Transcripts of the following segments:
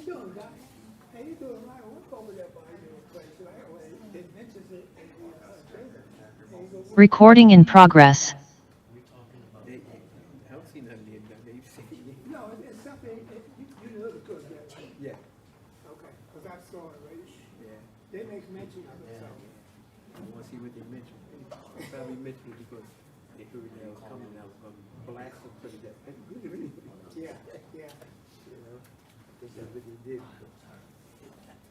doing, Doc? How you doing? Right, what's over there by your place, right? Well, it mentions it in the agenda. Recording in progress. I don't see nothing there, Doc. They've seen it. No, it's something, you know the cook there, right? Yeah, Okay, because I saw it, right? yeah. They make mention of it, so. I want to see what they mentioned. They probably mentioned it because they heard that I was coming and I was going to blast them for the death. Yeah, yeah. You know, that's what they did.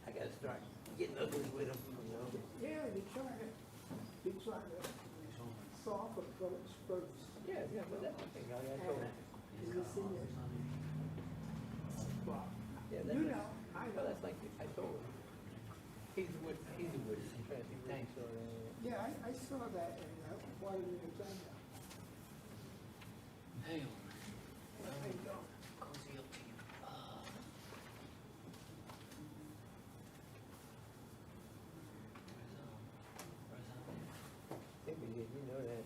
I got to start getting ugly with them, you know. Yeah, you try to soft approach first. Yeah, but that's the thing. I told them. And you see it. Well, Yeah, you know, I Well, know. that's like I told him. He's a witness. Thanks. Yeah, I saw that and part of the agenda. Hey, How you doing? cozy up to you. You know that.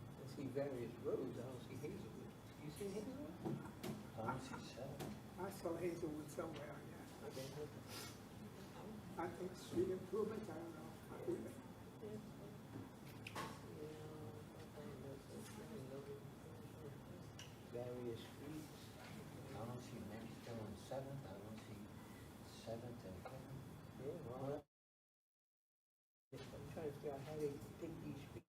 I see various roads. I don't see Hazelwood. You see Hazelwood? I don't see Shell. I saw Hazelwood somewhere, yeah. Okay. I think street improvements, I don't know. Various streets. I don't see Mansfield and Seventh. I don't see Seventh and Clinton. Yeah, well, I'm trying to figure out how they take these streets.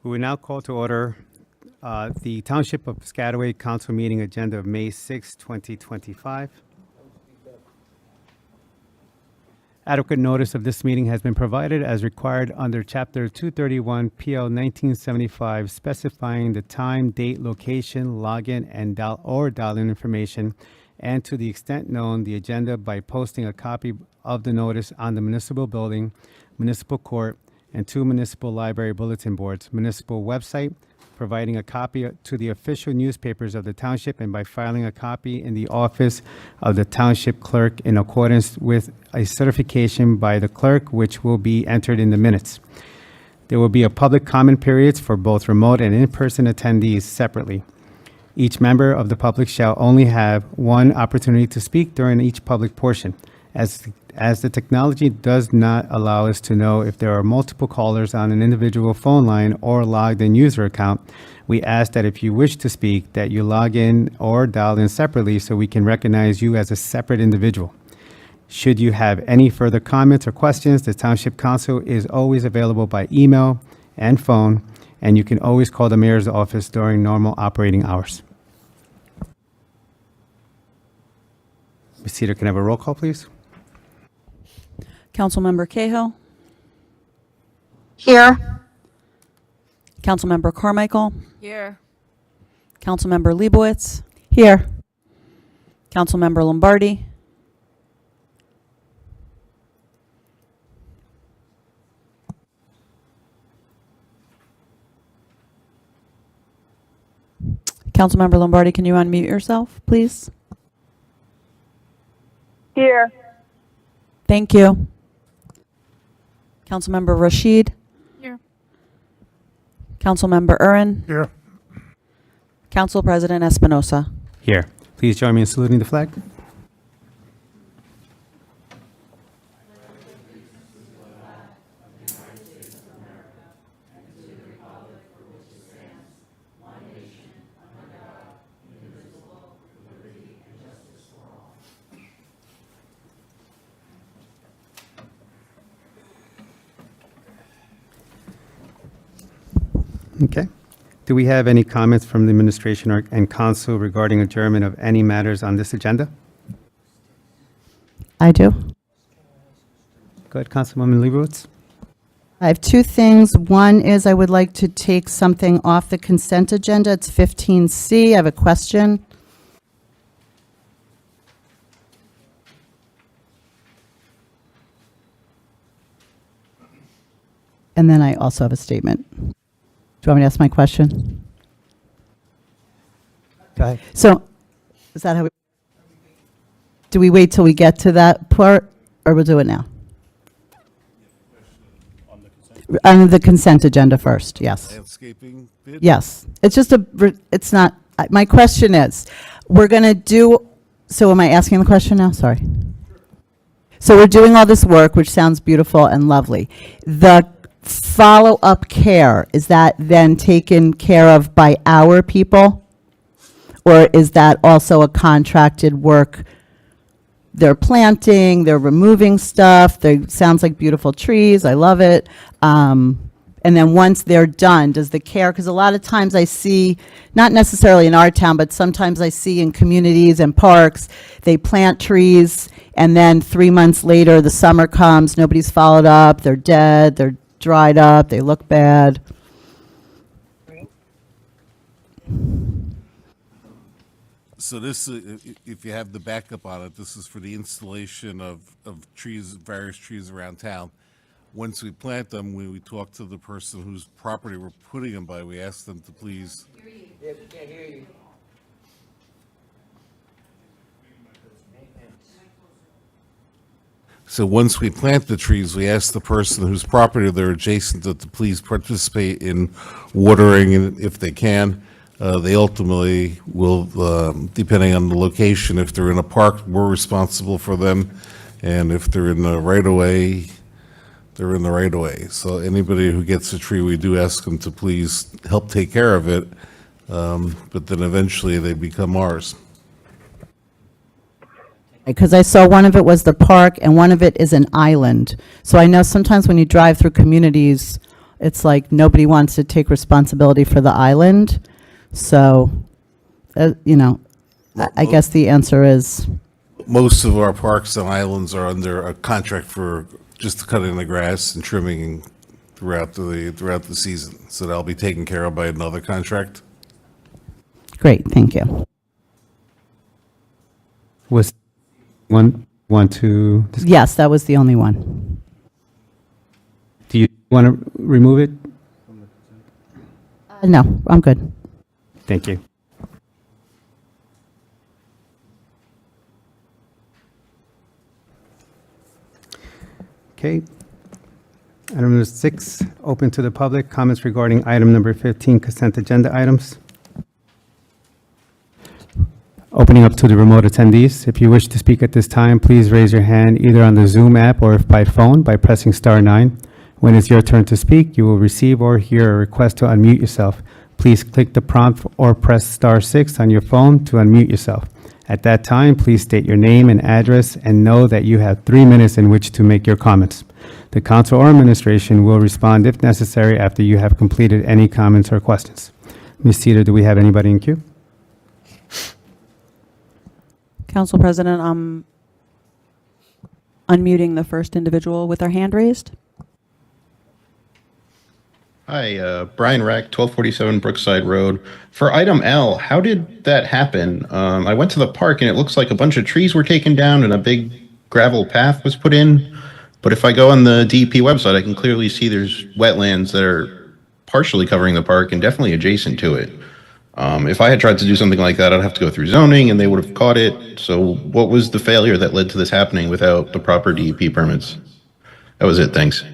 We will now call to order the Township of Piscataway Council Meeting Agenda of May 6, 2025. Adequate notice of this meeting has been provided as required under Chapter 231 PL 1975, specifying the time, date, location, login, and dial-in information, and to the extent known, the agenda by posting a copy of the notice on the municipal building, municipal court, and 2 municipal library bulletin boards, municipal website, providing a copy to the official newspapers of the township, and by filing a copy in the office of the township clerk in accordance with a certification by the clerk, which will be entered in the minutes. There will be a public comment periods for both remote and in-person attendees separately. Each member of the public shall only have one opportunity to speak during each public portion. As the technology does not allow us to know if there are multiple callers on an individual phone line or logged-in user account, we ask that if you wish to speak, that you log in or dial in separately so we can recognize you as a separate individual. Should you have any further comments or questions, the Township Council is always available by email and phone, and you can always call the mayor's office during normal operating hours. Ms. Cedar, can I have a roll call, please? Councilmember Cahill. Here. Councilmember Carmichael. Here. Councilmember Leibowitz. Here. Councilmember Lombardi. Councilmember Lombardi, can you unmute yourself, please? Here. Thank you. Councilmember Rashid. Here. Councilmember Urin. Here. Council President Espinosa. Here. Please join me in saluting the flag. Okay. Do we have any comments from the administration and council regarding adjournment of any matters on this agenda? I do. Go ahead, Councilwoman Leibowitz. I have two things. One is I would like to take something off the consent agenda. It's 15C. I have a question. And then I also have a statement. Do you want me to ask my question? Go ahead. So, is that how do we wait till we get to that part, or we'll do it now? On the consent agenda first, yes. Landscaping bid? Yes. It's just it's not, my question is, we're going to do, so am I asking the question now? Sorry. So we're doing all this work, which sounds beautiful and lovely. The follow-up care, is that then taken care of by our people? Or is that also a contracted work? They're planting, they're removing stuff, sounds like beautiful trees, I love it. And then once they're done, does the care, because a lot of times I see, not necessarily in our town, but sometimes I see in communities and parks, they plant trees, and then 3 months later, the summer comes, nobody's followed up, they're dead, they're dried up, they look bad. So this, if you have the backup on it, this is for the installation of trees, various trees around town. Once we plant them, we talk to the person whose property we're putting them by, we ask them to please. Yeah, we can't hear you. So once we plant the trees, we ask the person whose property they're adjacent to please participate in watering and if they can. They ultimately will, depending on the location, if they're in a park, we're responsible for them. And if they're in the right-of-way, they're in the right-of-way. So anybody who gets a tree, we do ask them to please help take care of it. But then eventually they become ours. Because I saw one of it was the park and one of it is an island. So I know sometimes when you drive through communities, it's like nobody wants to take responsibility for the island. So, you know, I guess the answer is, Most of our parks and islands are under a contract for just cutting the grass and trimming throughout the season. So that'll be taken care of by another contract. great, thank you. Was want to, Yes, that was the only one. do you want to remove it? No, I'm good. Thank you. Okay. Item number 6, open to the public. Comments regarding item number 15, consent agenda items. Opening up to the remote attendees. If you wish to speak at this time, please raise your hand either on the Zoom app or if by phone by pressing *9. When it's your turn to speak, you will receive or hear a request to unmute yourself. Please click the prompt or press *6 on your phone to unmute yourself. At that time, please state your name and address and know that you have 3 minutes in which to make your comments. The council or administration will respond if necessary after you have completed any comments or questions. Ms. Cedar, do we have anybody in queue? Council President, I'm unmuting the first individual with their hand raised. Hi, Brian Rack, 1247 Brookside Road. For item L, how did that happen? I went to the park and it looks like a bunch of trees were taken down and a big gravel path was put in. But if I go on the DEP website, I can clearly see there's wetlands that are partially covering the park and definitely adjacent to it. If I had tried to do something like that, I'd have to go through zoning and they would have caught it. So what was the failure that led to this happening without the proper DEP permits? That was it, thanks.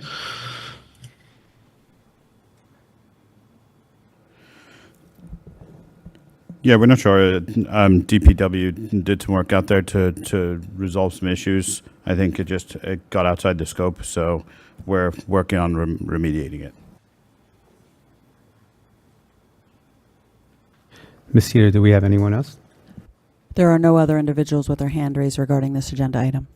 Yeah, we're not sure. DPW did some work out there to resolve some issues. I think it got outside the scope, so we're working on remediating it. Ms. Cedar, do we have anyone else? There are no other individuals with their hand raised regarding this agenda item.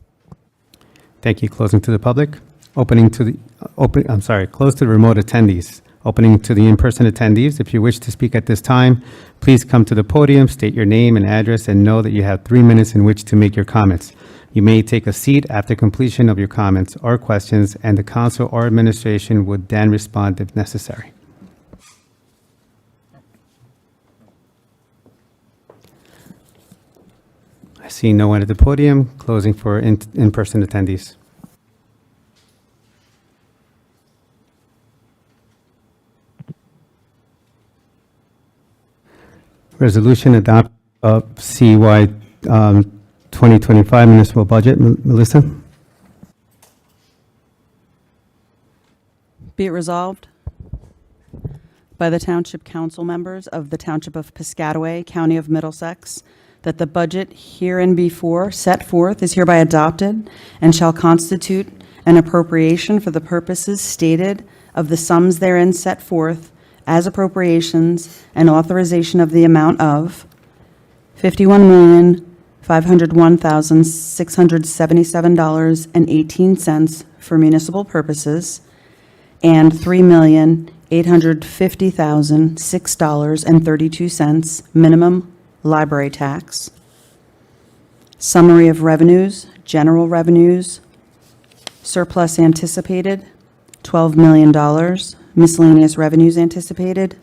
Thank you. Closing to the public. Close to the remote attendees. Opening to the in-person attendees. If you wish to speak at this time, please come to the podium, state your name and address, and know that you have 3 minutes in which to make your comments. You may take a seat after completion of your comments or questions, and the council or administration would then respond if necessary. I see no one at the podium. Closing for in-person attendees. Resolution adopt CY 2025 municipal budget. Melissa? Be it resolved by the Township Council members of the Township of Piscataway, County of Middlesex, that the budget hereinbefore set forth is hereby adopted and shall constitute an appropriation for the purposes stated of the sums therein set forth as appropriations and authorization of the amount of $51,501,677.18 for municipal purposes and $3,850,006.32 minimum library tax. Summary of revenues, general revenues, surplus anticipated, $12 million. Miscellaneous revenues anticipated,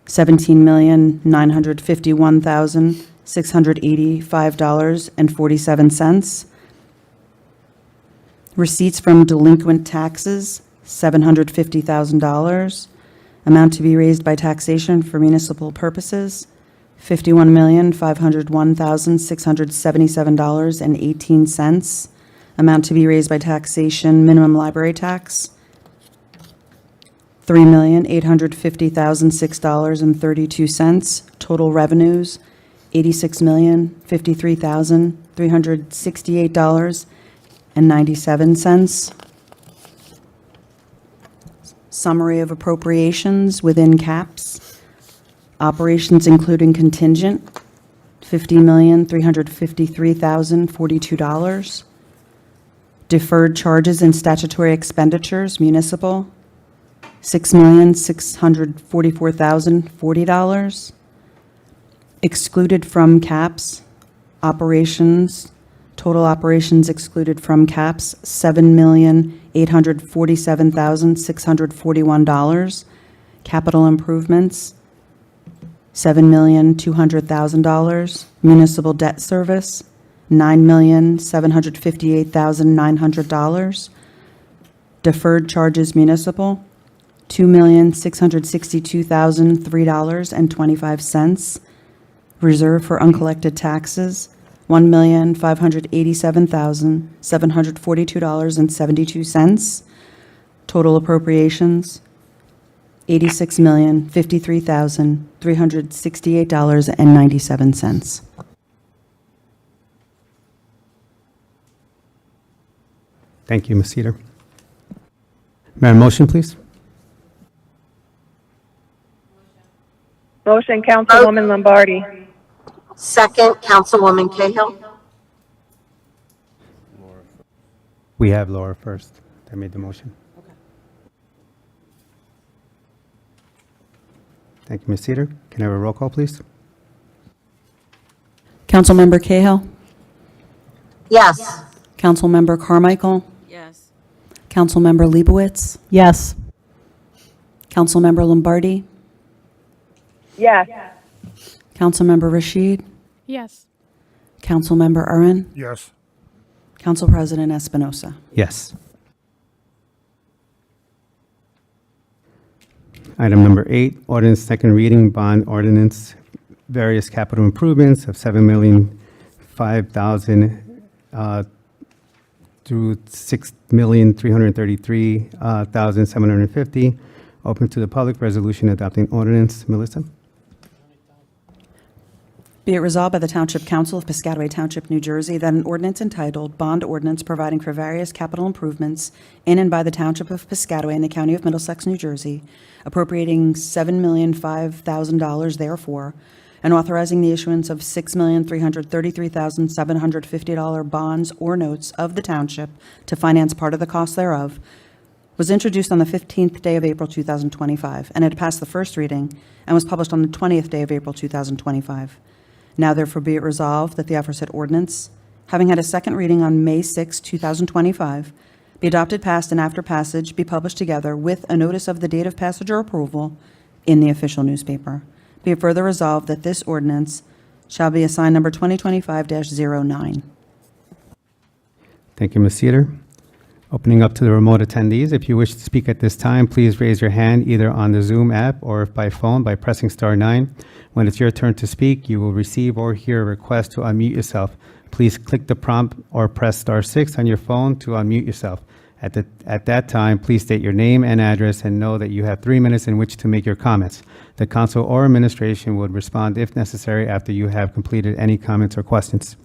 $17,951,685.47. Receipts from delinquent taxes, $750,000. Amount to be raised by taxation for municipal purposes, $51,501,677.18. Amount to be raised by taxation, minimum library tax, $3,850,006.32. Total revenues, $86,053,368.97. Summary of appropriations within caps. Operations including contingent, $50,353,042. Deferred charges and statutory expenditures, municipal, $6,644,040. Excluded from caps, operations, total operations excluded from caps, $7,847,641. Capital improvements, $7,200,000. Municipal debt service, $9,758,900. Deferred charges municipal, $2,662,003.25. Reserve for uncollected taxes, $1,587,742.72. Total appropriations, $86,053,368.97. Thank you, Ms. Cedar. May I have a motion, please? Motion, Councilwoman Lombardi. Second, Councilwoman Cahill. We have Laura first. That made the motion. Thank you, Ms. Cedar. Can I have a roll call, please? Councilmember Cahill? Yes. Councilmember Carmichael? Yes. Councilmember Leibowitz? Yes. Councilmember Lombardi? Yes. Councilmember Rashid? Yes. Councilmember Urin? Yes. Council President Espinosa. Yes. Item number 8, ordinance second reading, bond ordinance, various capital improvements of $7,005,000 through $6,333,750. Open to the public. Resolution adopting ordinance. Melissa? Be it resolved by the Township Council of Piscataway Township, New Jersey, that an ordinance entitled Bond Ordinance Providing for Various Capital Improvements in and by the Township of Piscataway in the County of Middlesex, New Jersey, appropriating $7,005,000 therefore, and authorizing the issuance of $6,333,750 bonds or notes of the Township to finance part of the cost thereof, was introduced on the 15th day of April 2025, and had passed the first reading and was published on the 20th day of April 2025. Now therefore be it resolved that the aforesaid ordinance, having had a second reading on May 6, 2025, be adopted, passed, and after passage be published together with a notice of the date of passage or approval in the official newspaper. Be it further resolved that this ordinance shall be assigned number 2025-09. Thank you, Ms. Cedar. Opening up to the remote attendees, if you wish to speak at this time, please raise your hand either on the Zoom app or by phone by pressing star 9. When it's your turn to speak, you will receive or hear a request to unmute yourself. Please click the prompt or press star 6 on your phone to unmute yourself. At that time, please state your name and address and know that you have 3 minutes in which to make your comments. The council or administration would respond if necessary after you have completed any comments or questions.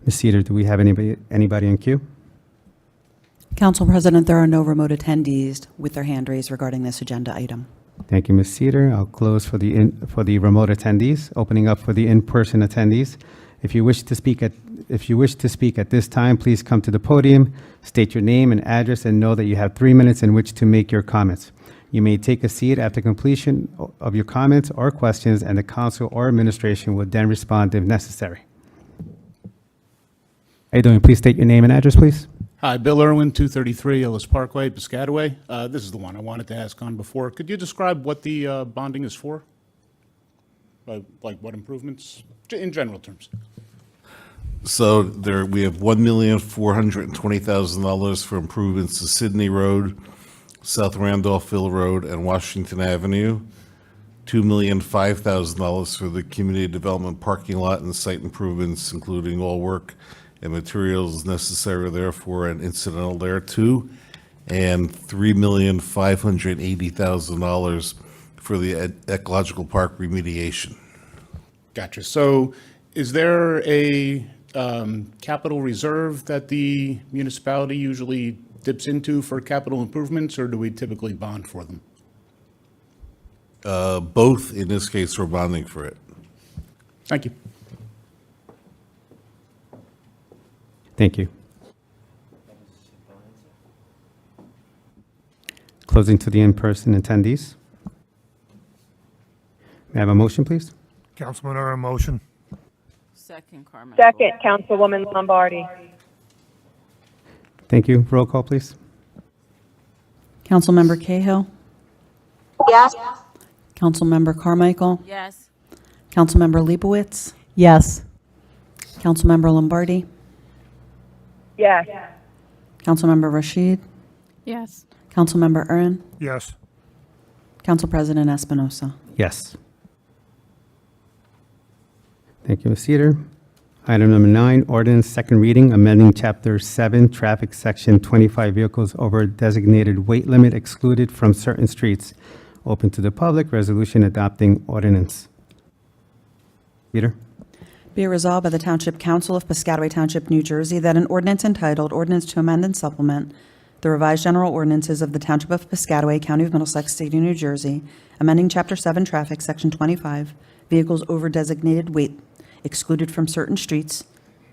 Ms. Cedar, do we have anybody in queue? Council President, there are no remote attendees with their hand raised regarding this agenda item. Thank you, Ms. Cedar. I'll close for the remote attendees, opening up for the in-person attendees. If you wish to speak at this time, please come to the podium, state your name and address, and know that you have 3 minutes in which to make your comments. You may take a seat after completion of your comments or questions, and the council or administration will then respond if necessary. How you doing? Please state your name and address, please. Hi, Bill Irwin, 233 Ellis Parkway, Piscataway. This is the one I wanted to ask on before. Could you describe what the bonding is for? Like what improvements, in general terms? So we have $1,420,000 for improvements to Sydney Road, South Randolphville Road, and Washington Avenue. $2,005,000 for the community development parking lot and site improvements, including all work and materials necessary therefore and incidental thereto, and $3,580,000 for the ecological park remediation. Gotcha. So is there a capital reserve that the municipality usually dips into for capital improvements, or do we typically bond for them? Both, in this case, we're bonding for it. Thank you. Thank you. Closing to the in-person attendees. May I have a motion, please? Councilman Aaron, motion. Second, Carmen. Second, Councilwoman Lombardi. Thank you. Roll call, please. Councilmember Cahill? Yes. Councilmember Carmichael? Yes. Councilmember Leibowitz? Yes. Councilmember Lombardi? Yes. Councilmember Rashid? Yes. Councilmember Aaron? Yes. Council President Espinosa? Yes. Thank you, Ms. Cedar. Item number 9, ordinance second reading, amending Chapter 7, Traffic, Section 25, vehicles over designated weight limit excluded from certain streets. Open to the public, resolution adopting ordinance. Peter? Be it resolved by the Township Council of Piscataway Township, New Jersey, that an ordinance entitled Ordinance to Amend and Supplement the Revised General Ordinances of the Township of Piscataway, County of Middlesex, State of New Jersey, amending Chapter 7 Traffic, Section 25, vehicles over designated weight excluded from certain streets,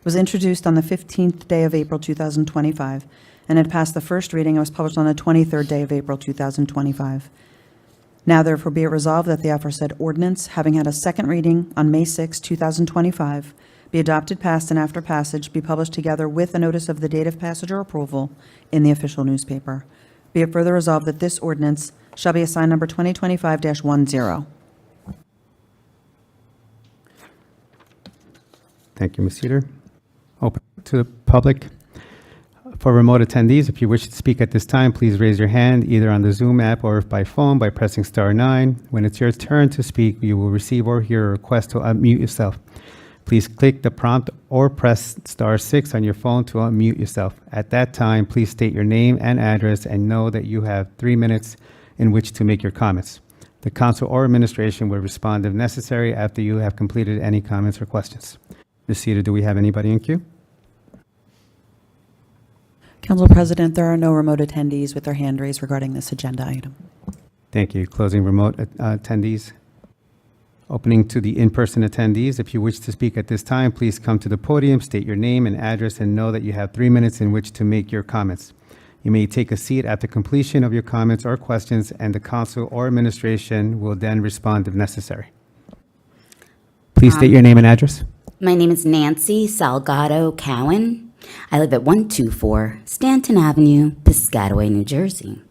was introduced on the 15th day of April 2025, and had passed the first reading and was published on the 23rd day of April 2025. Now therefore be it resolved that the aforesaid ordinance, having had a second reading on May 6, 2025, be adopted, passed, and after passage be published together with a notice of the date of passage or approval in the official newspaper. Be it further resolved that this ordinance shall be assigned number 2025-10. Thank you, Ms. Cedar. Open to the public. For remote attendees, if you wish to speak at this time, please raise your hand either on the Zoom app or by phone by pressing star 9. When it's your turn to speak, you will receive or hear a request to unmute yourself. Please click the prompt or press star 6 on your phone to unmute yourself. At that time, please state your name and address and know that you have 3 minutes in which to make your comments. The council or administration will respond if necessary after you have completed any comments or questions. Ms. Cedar, do we have anybody in queue? Council President, there are no remote attendees with their hand raised regarding this agenda item. Thank you. Closing remote attendees. Opening to the in-person attendees. If you wish to speak at this time, please come to the podium, state your name and address, and know that you have 3 minutes in which to make your comments. You may take a seat at the completion of your comments or questions, and the council or administration will then respond if necessary. Please state your name and address. My name is Nancy Salgado Cowan. I live at 124 Stanton Avenue, Piscataway, New Jersey.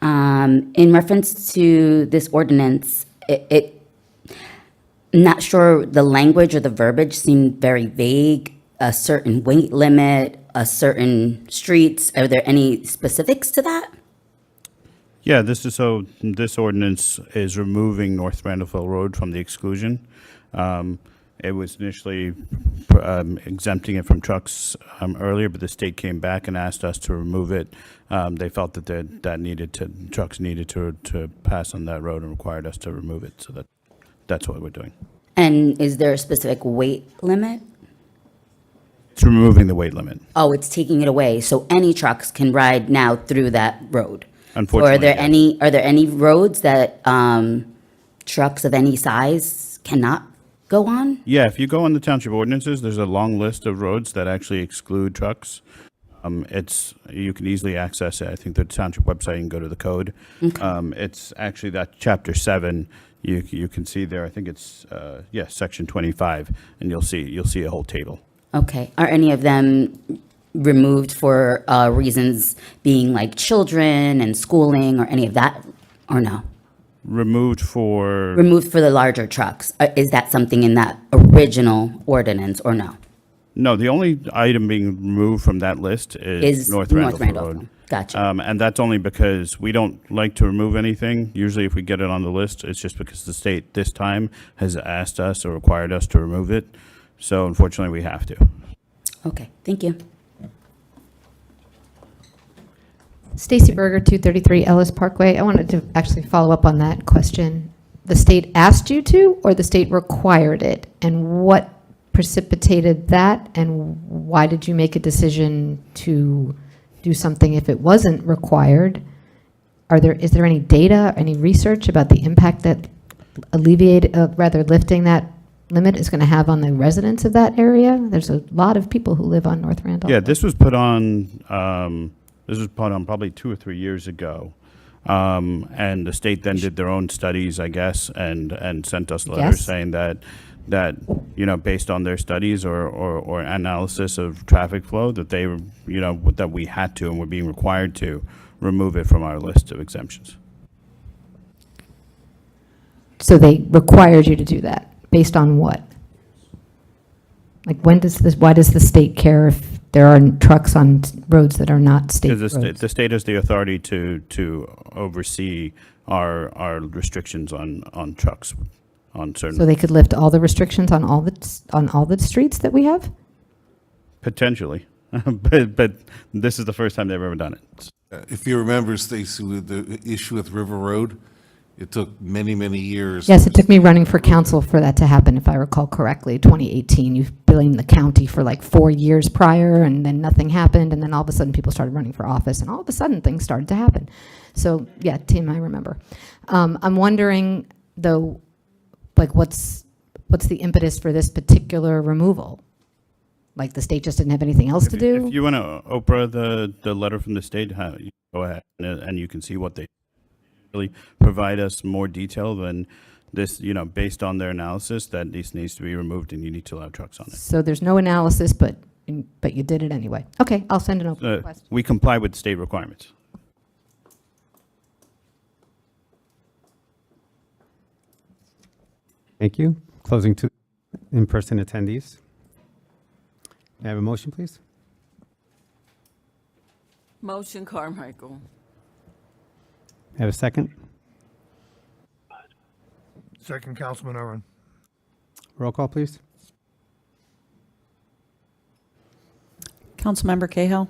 In reference to this ordinance, I'm not sure the language or the verbiage seemed very vague. A certain weight limit, a certain streets. Are there any specifics to that? Yeah, this ordinance is removing North Randallville Road from the exclusion. It was initially exempting it from trucks earlier, but the state came back and asked us to remove it. They felt that trucks needed to pass on that road and required us to remove it. So that's what we're doing. And is there a specific weight limit? It's removing the weight limit. Oh, it's taking it away, so any trucks can ride now through that road? Unfortunately, Or are there yes. any roads that trucks of any size cannot go on? Yeah, if you go on the township ordinances, there's a long list of roads that actually exclude trucks. You can easily access it. I think the township website, you can go to the code. Okay. It's actually that chapter 7. You can see there. I think it's section 25, and you'll see a whole table. Okay. Are any of them removed for reasons being like children and schooling or any of that, or no? Removed for The larger trucks. Is that something in that original ordinance or no? No, the only item being removed from that list is North Randolph Road. Gotcha. And that's only because we don't like to remove anything. Usually if we get it on the list, it's just because the state this time has asked us or required us to remove it. So unfortunately, we have to. Okay, thank you. Stacy Berger, 233 Ellis Parkway. I wanted to actually follow up on that question. The state asked you to, or the state required it? And what precipitated that? And why did you make a decision to do something if it wasn't required? Is there any data, any research about the impact that lifting that limit is going to have on the residents of that area? There's a lot of people who live on North Randolph. Yeah, this was put on probably 2 or 3 years ago. And the state then did their own studies, I guess, and sent us letters saying that based on their studies or analysis of traffic flow, that that we had to and were being required to remove it from our list of exemptions. So they required you to do that based on what? Like why does the state care if there are trucks on roads that are not state roads? The state has the authority to oversee our restrictions on trucks on certain. So they could lift all the restrictions on all the streets that we have? Potentially, but this is the first time they've ever done it. If you remember, Stacy, with the issue with River Road, it took many, many years. Yes, it took me running for council for that to happen, if I recall correctly. 2018, you blamed the county for like 4 years prior, and then nothing happened, and then all of a sudden people started running for office, and all of a sudden things started to happen. So yeah, Tim, I remember. I'm wondering though, like what's the impetus for this particular removal? Like the state just didn't have anything else to do? If you want to Oprah the letter from the state, you go ahead and you can see what they really provide us more detail than this, based on their analysis that this needs to be removed and you need to allow trucks on it. So there's no analysis, but you did it anyway. Okay, I'll send an open request. We comply with state requirements. Thank you. Closing to in-person attendees. May I have a motion, please? Motion Carmichael. May I have a second? Second, Councilman Irwin. Roll call, please. Councilmember Cahill?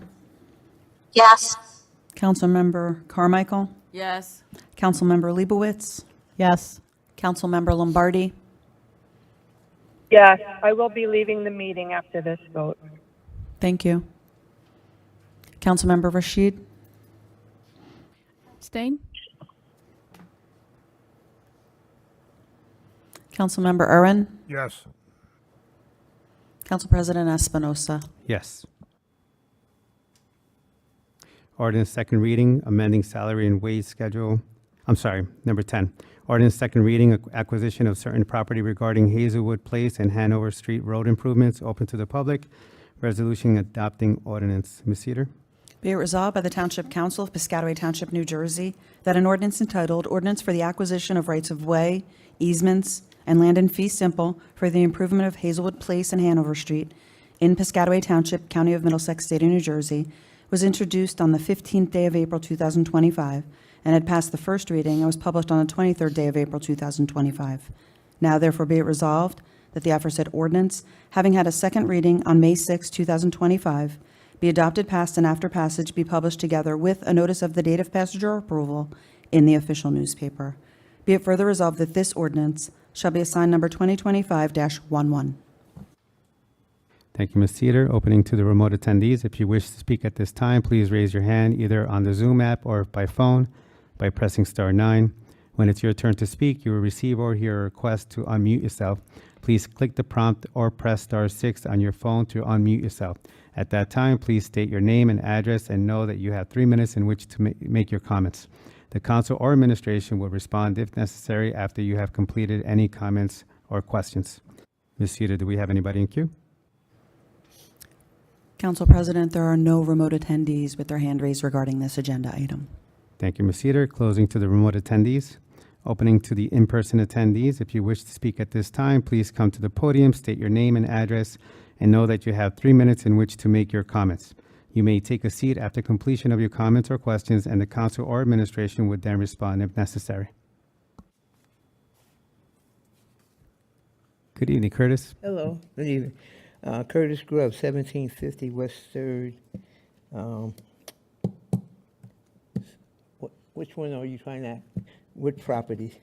Yes. Councilmember Carmichael? Yes. Councilmember Leibowitz? Yes. Councilmember Lombardi? Yes, I will be leaving the meeting after this vote. Thank you. Councilmember Rashid? Abstain? Councilmember Irwin? Yes. Council President Espinosa? Yes. Ordinance second reading, amending salary and wage schedule. Number 10. Ordinance second reading, acquisition of certain property regarding Hazelwood Place and Hanover Street road improvements, open to the public. Resolution adopting ordinance. Ms. Cedar? Be it resolved by the Township Council of Piscataway Township, New Jersey, that an ordinance entitled Ordinance for the Acquisition of Rights of Way, Easements, and Land in Fee Simple for the Improvement of Hazelwood Place and Hanover Street in Piscataway Township, County of Middlesex, State of New Jersey, was introduced on the 15th day of April 2025 and had passed the first reading and was published on the 23rd day of April 2025. Now therefore be it resolved that the aforesaid ordinance, having had a second reading on May 6, 2025, be adopted, passed, and after passage be published together with a notice of the date of passage or approval in the official newspaper. Be it further resolved that this ordinance shall be assigned number 2025-11. Thank you, Ms. Cedar. Opening to the remote attendees. If you wish to speak at this time, please raise your hand either on the Zoom app or by phone by pressing star 9. When it's your turn to speak, you will receive or hear a request to unmute yourself. Please click the prompt or press star 6 on your phone to unmute yourself. At that time, please state your name and address and know that you have 3 minutes in which to make your comments. The council or administration will respond if necessary after you have completed any comments or questions. Ms. Cedar, do we have anybody in queue? Council President, there are no remote attendees with their hand raised regarding this agenda item. Thank you, Ms. Cedar. Closing to the remote attendees. Opening to the in-person attendees. If you wish to speak at this time, please come to the podium, state your name and address, and know that you have 3 minutes in which to make your comments. You may take a seat after completion of your comments or questions, and the council or administration would then respond if necessary. Good evening, Curtis. Hello, good evening. Curtis Grubb, 1750 West 3rd. Which one are you trying to, what property?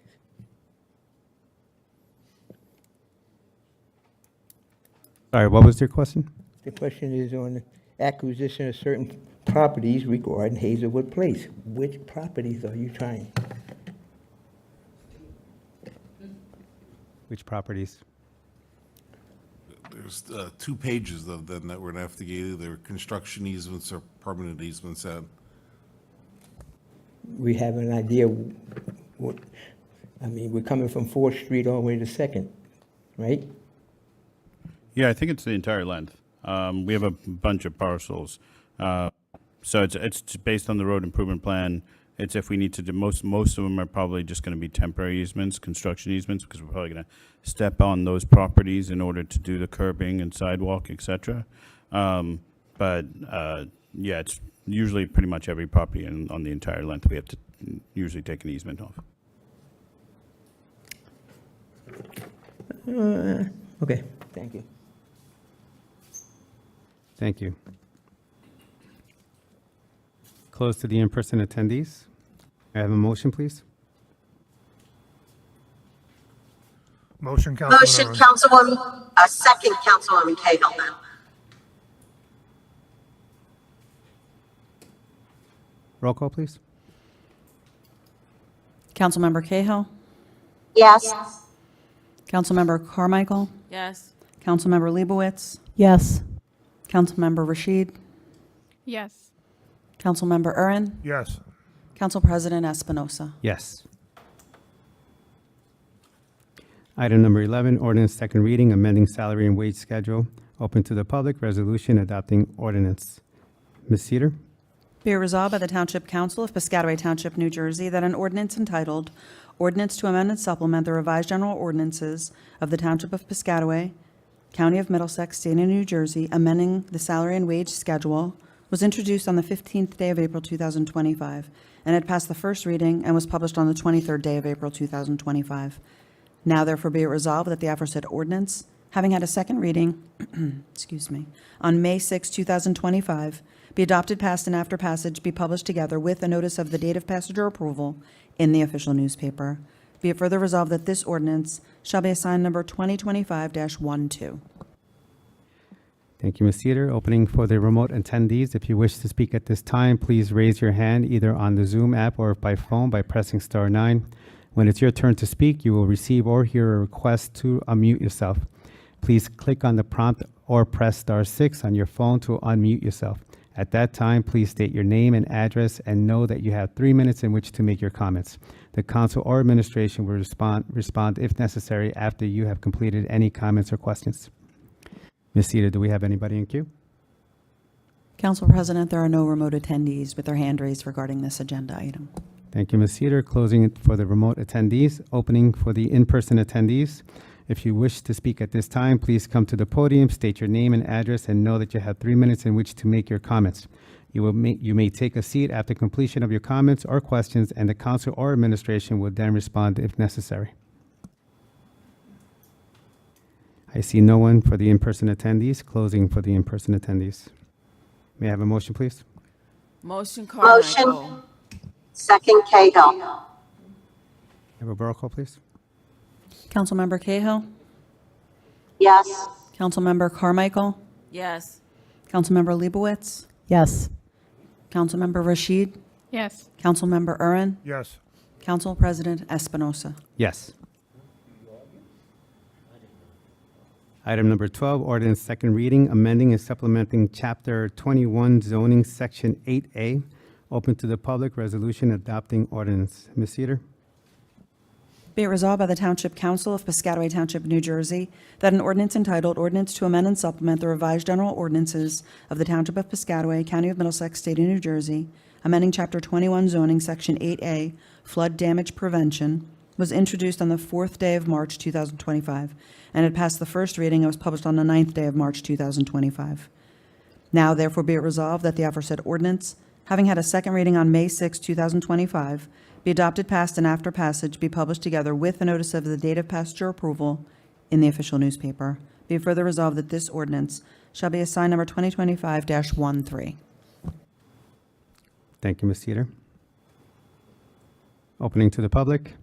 Sorry, what was your question? The question is on the acquisition of certain properties regarding Hazelwood Place. Which properties are you trying? Which properties? There's 2 pages of them that we're going to have to get either construction easements or permanent easements out. We have an idea what, I mean, we're coming from 4th Street all the way to 2nd, right? Yeah, I think it's the entire length. We have a bunch of parcels. So it's based on the road improvement plan. It's if we need to do, most of them are probably just going to be temporary easements, construction easements, because we're probably going to step on those properties in order to do the curbing and sidewalk, et cetera. Yeah, it's usually pretty much every property on the entire length we have to usually take an easement off. Okay, thank you. Thank you. Close to the in-person attendees. I have a motion, please. Motion, Councilman Motion, Irwin. Councilwoman, second, Councilwoman Cahill then. Roll call, please. Councilmember Cahill? Yes. Councilmember Carmichael? Yes. Councilmember Leibowitz? Yes. Councilmember Rashid? Yes. Councilmember Urin? Yes. Council President Espinosa. Yes. Item number 11, ordinance second reading, amending salary and wage schedule. Open to the public. Resolution adopting ordinance. Ms. Cedar? Be it resolved by the Township Council of Piscataway Township, New Jersey, that an ordinance entitled Ordinance to Amend and Supplement the Revised General Ordinances of the Township of Piscataway, County of Middlesex, State of New Jersey, amending the salary and wage schedule, was introduced on the 15th day of April 2025 and had passed the first reading and was published on the 23rd day of April 2025. Now therefore be it resolved that the aforesaid ordinance, having had a second reading, excuse me, on May 6, 2025, be adopted, passed, and after passage be published together with a notice of the date of passage or approval in the official newspaper. Be it further resolved that this ordinance shall be assigned number 2025-12. Thank you, Ms. Cedar. Opening for the remote attendees. If you wish to speak at this time, please raise your hand either on the Zoom app or by phone by pressing star 9. When it's your turn to speak, you will receive or hear a request to unmute yourself. Please click on the prompt or press star 6 on your phone to unmute yourself. At that time, please state your name and address and know that you have 3 minutes in which to make your comments. The council or administration will respond if necessary after you have completed any comments or questions. Ms. Sita, do we have anybody in queue? Council President, there are no remote attendees with their hand raised regarding this agenda item. Thank you, Ms. Cedar. Closing it for the remote attendees, opening for the in-person attendees. If you wish to speak at this time, please come to the podium, state your name and address, and know that you have 3 minutes in which to make your comments. You may take a seat after completion of your comments or questions, and the council or administration will then respond if necessary. I see no one for the in-person attendees. Closing for the in-person attendees. May I have a motion, please? Motion Carmichael. Motion. Second Cahill. Have a roll call, please. Councilmember Cahill? Yes. Councilmember Carmichael? Yes. Councilmember Leibowitz? Yes. Councilmember Rashid? Yes. Councilmember Urin? Yes. Council President Espinosa. Yes. Item number 12, ordinance second reading, amending and supplementing Chapter 21 zoning, Section 8A. Open to the public, resolution adopting ordinance. Ms. Cedar? Be it resolved by the Township Council of Piscataway Township, New Jersey, that an ordinance entitled Ordinance to Amend and Supplement the Revised General Ordinances of the Township of Piscataway, County of Middlesex, State of New Jersey, amending Chapter 21 zoning, Section 8A, flood damage prevention, was introduced on the 4th day of March 2025, and had passed the first reading and was published on the 9th day of March 2025. Now, therefore, be it resolved that the aforesaid ordinance, having had a second reading on May 6, 2025, be adopted, passed, and after passage be published together with the notice of the date of passenger approval in the official newspaper. Be it further resolved that this ordinance shall be assigned number 2025-13. Thank you, Ms. Cedar. Opening to the public.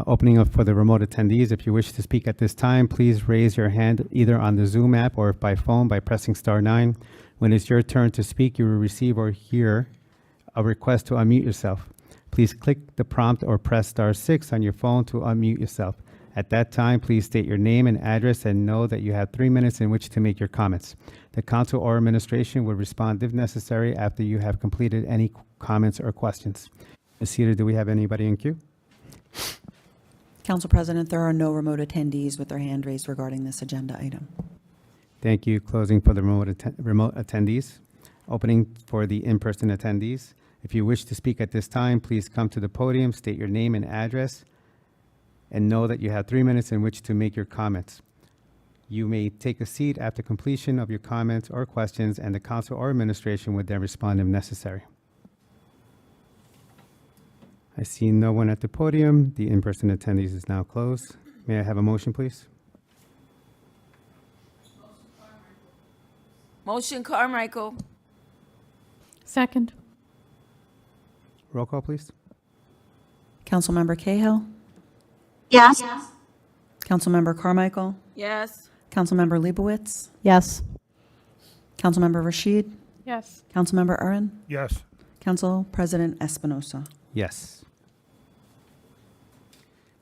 Opening up for the remote attendees. If you wish to speak at this time, please raise your hand either on the Zoom app or by phone by pressing *9. When it's your turn to speak, you will receive or hear a request to unmute yourself. Please click the prompt or press *6 on your phone to unmute yourself. At that time, please state your name and address and know that you have 3 minutes in which to make your comments. The council or administration will respond if necessary after you have completed any comments or questions. Ms. Cedar, do we have anybody in queue? Council President, there are no remote attendees with their hand raised regarding this agenda item. Thank you. Closing for the remote attendees. Opening for the in-person attendees. If you wish to speak at this time, please come to the podium, state your name and address, and know that you have 3 minutes in which to make your comments. You may take a seat after completion of your comments or questions, and the council or administration would then respond if necessary. I see no one at the podium. The in-person attendees is now closed. May I have a motion, please? Motion Carmichael. Second. Roll call, please. Councilmember Cahill? Yes. Councilmember Carmichael? Yes. Councilmember Leibowitz? Yes. Councilmember Rashid? Yes. Councilmember Urin? Yes. Council President Espinosa. Yes.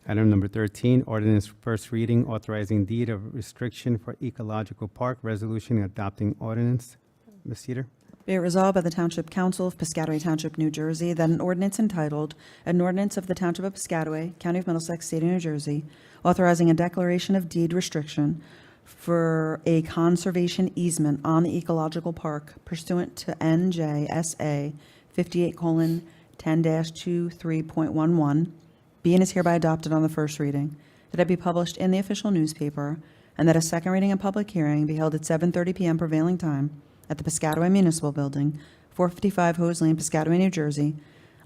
Item number 13, ordinance first reading, authorizing deed of restriction for ecological park, resolution adopting ordinance. Ms. Cedar? Be it resolved by the Township Council of Piscataway Township, New Jersey, that an ordinance entitled, An Ordinance of the Township of Piscataway, County of Middlesex, State of New Jersey, authorizing a declaration of deed restriction for a conservation easement on the ecological park pursuant to NJSA 58:10-23.11, be and is hereby adopted on the first reading, that it be published in the official newspaper, and that a second reading and public hearing be held at 7:30 p.m. prevailing time at the Piscataway Municipal Building, 455 Hose Lane, Piscataway, New Jersey,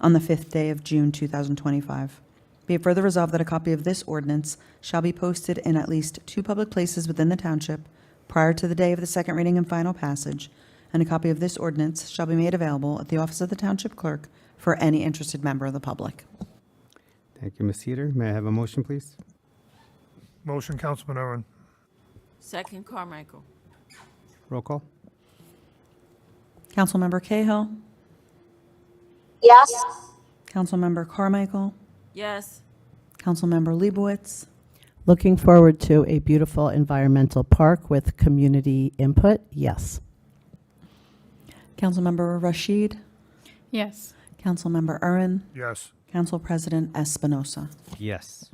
on the 5th day of June 2025. Be it further resolved that a copy of this ordinance shall be posted in at least 2 public places within the township prior to the day of the second reading and final passage, and a copy of this ordinance shall be made available at the office of the Township Clerk for any interested member of the public. Thank you, Ms. Cedar. May I have a motion, please? Motion, Councilman Urin. Second Carmichael. Roll call. Councilmember Cahill? Yes. Councilmember Carmichael? Yes. Councilmember Leibowitz? Looking forward to a beautiful environmental park with community input, yes. Councilmember Rashid? Yes. Councilmember Urban? Yes. Council President Espinosa. Yes.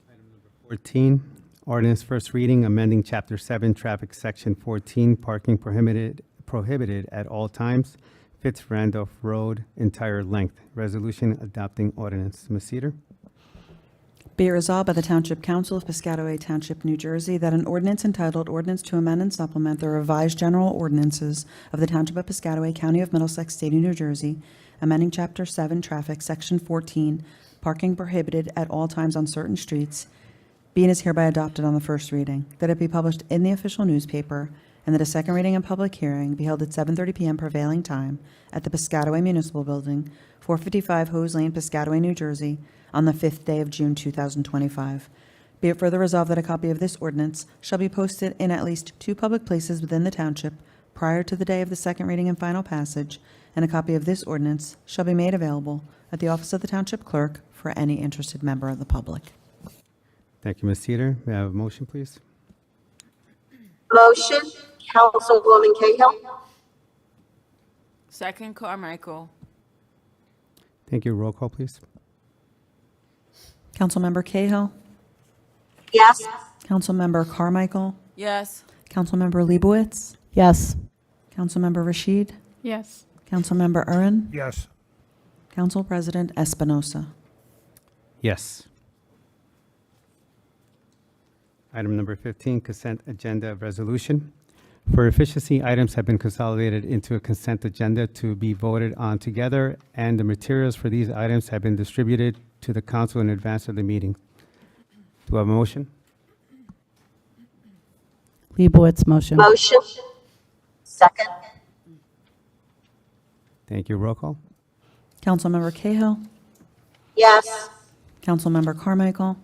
Item number 14, ordinance first reading, amending Chapter 7, Traffic, Section 14, parking prohibited at all times, Fitz-Randolph Road, entire length. Resolution adopting ordinance. Ms. Cedar? Be it resolved by the Township Council of Piscataway Township, New Jersey, that an ordinance entitled Ordinance to Amend and Supplement the Revised General Ordinances of the Township of Piscataway, County of Middlesex, State of New Jersey, amending Chapter 7, Traffic, Section 14, parking prohibited at all times on certain streets, be and is hereby adopted on the first reading, that it be published in the official newspaper, and that a second reading and public hearing be held at 7:30 p.m. prevailing time at the Piscataway Municipal Building, 455 Hose Lane, Piscataway, New Jersey, on the 5th day of June 2025. Be it further resolved that a copy of this ordinance shall be posted in at least 2 public places within the township prior to the day of the second reading and final passage, and a copy of this ordinance shall be made available at the office of the township clerk for any interested member of the public. Thank you, Ms. Cedar. May I have a motion, please? Motion, Councilwoman Cahill. Second, Carmichael. Thank you. Roll call, please. Councilmember Cahill? Yes. Councilmember Carmichael? Yes. Councilmember Leibowitz? Yes. Councilmember Rashid? Yes. Councilmember Urban? Yes. Council President Espinosa. Yes. Item number 15, consent agenda resolution. For efficiency, items have been consolidated into a consent agenda to be voted on together, and the materials for these items have been distributed to the council in advance of the meeting. Do I have a motion? Leibowitz motion. Motion. Second. Thank you. Roll call. Councilmember Cahill? Yes. Councilmember Carmichael?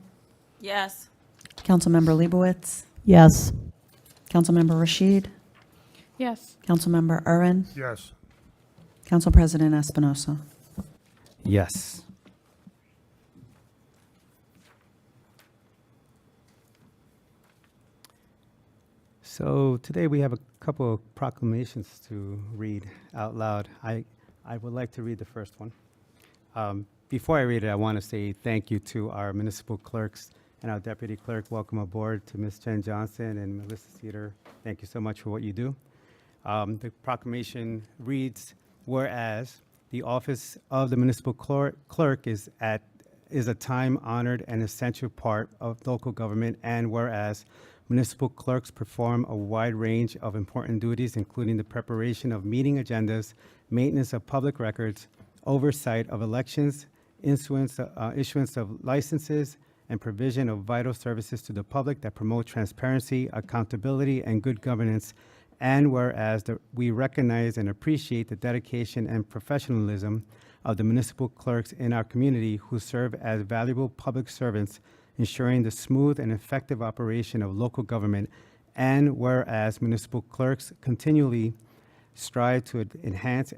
Yes. Councilmember Leibowitz? Yes. Councilmember Rashid? Yes. Councilmember Urban? Yes. Council President Espinosa. Yes. So today we have a couple of proclamations to read out loud. I would like to read the first one. Before I read it, I want to say thank you to our municipal clerks and our deputy clerk. Welcome aboard to Ms. Jen Johnson and Melissa Cedar. Thank you so much for what you do. The proclamation reads, whereas the office of the municipal clerk is a time-honored and essential part of local government, and whereas municipal clerks perform a wide range of important duties, including the preparation of meeting agendas, maintenance of public records, oversight of elections, issuance of licenses, and provision of vital services to the public that promote transparency, accountability, and good governance. And whereas we recognize and appreciate the dedication and professionalism of the municipal clerks in our community who serve as valuable public servants, ensuring the smooth and effective operation of local government. And whereas municipal clerks continually strive to enhance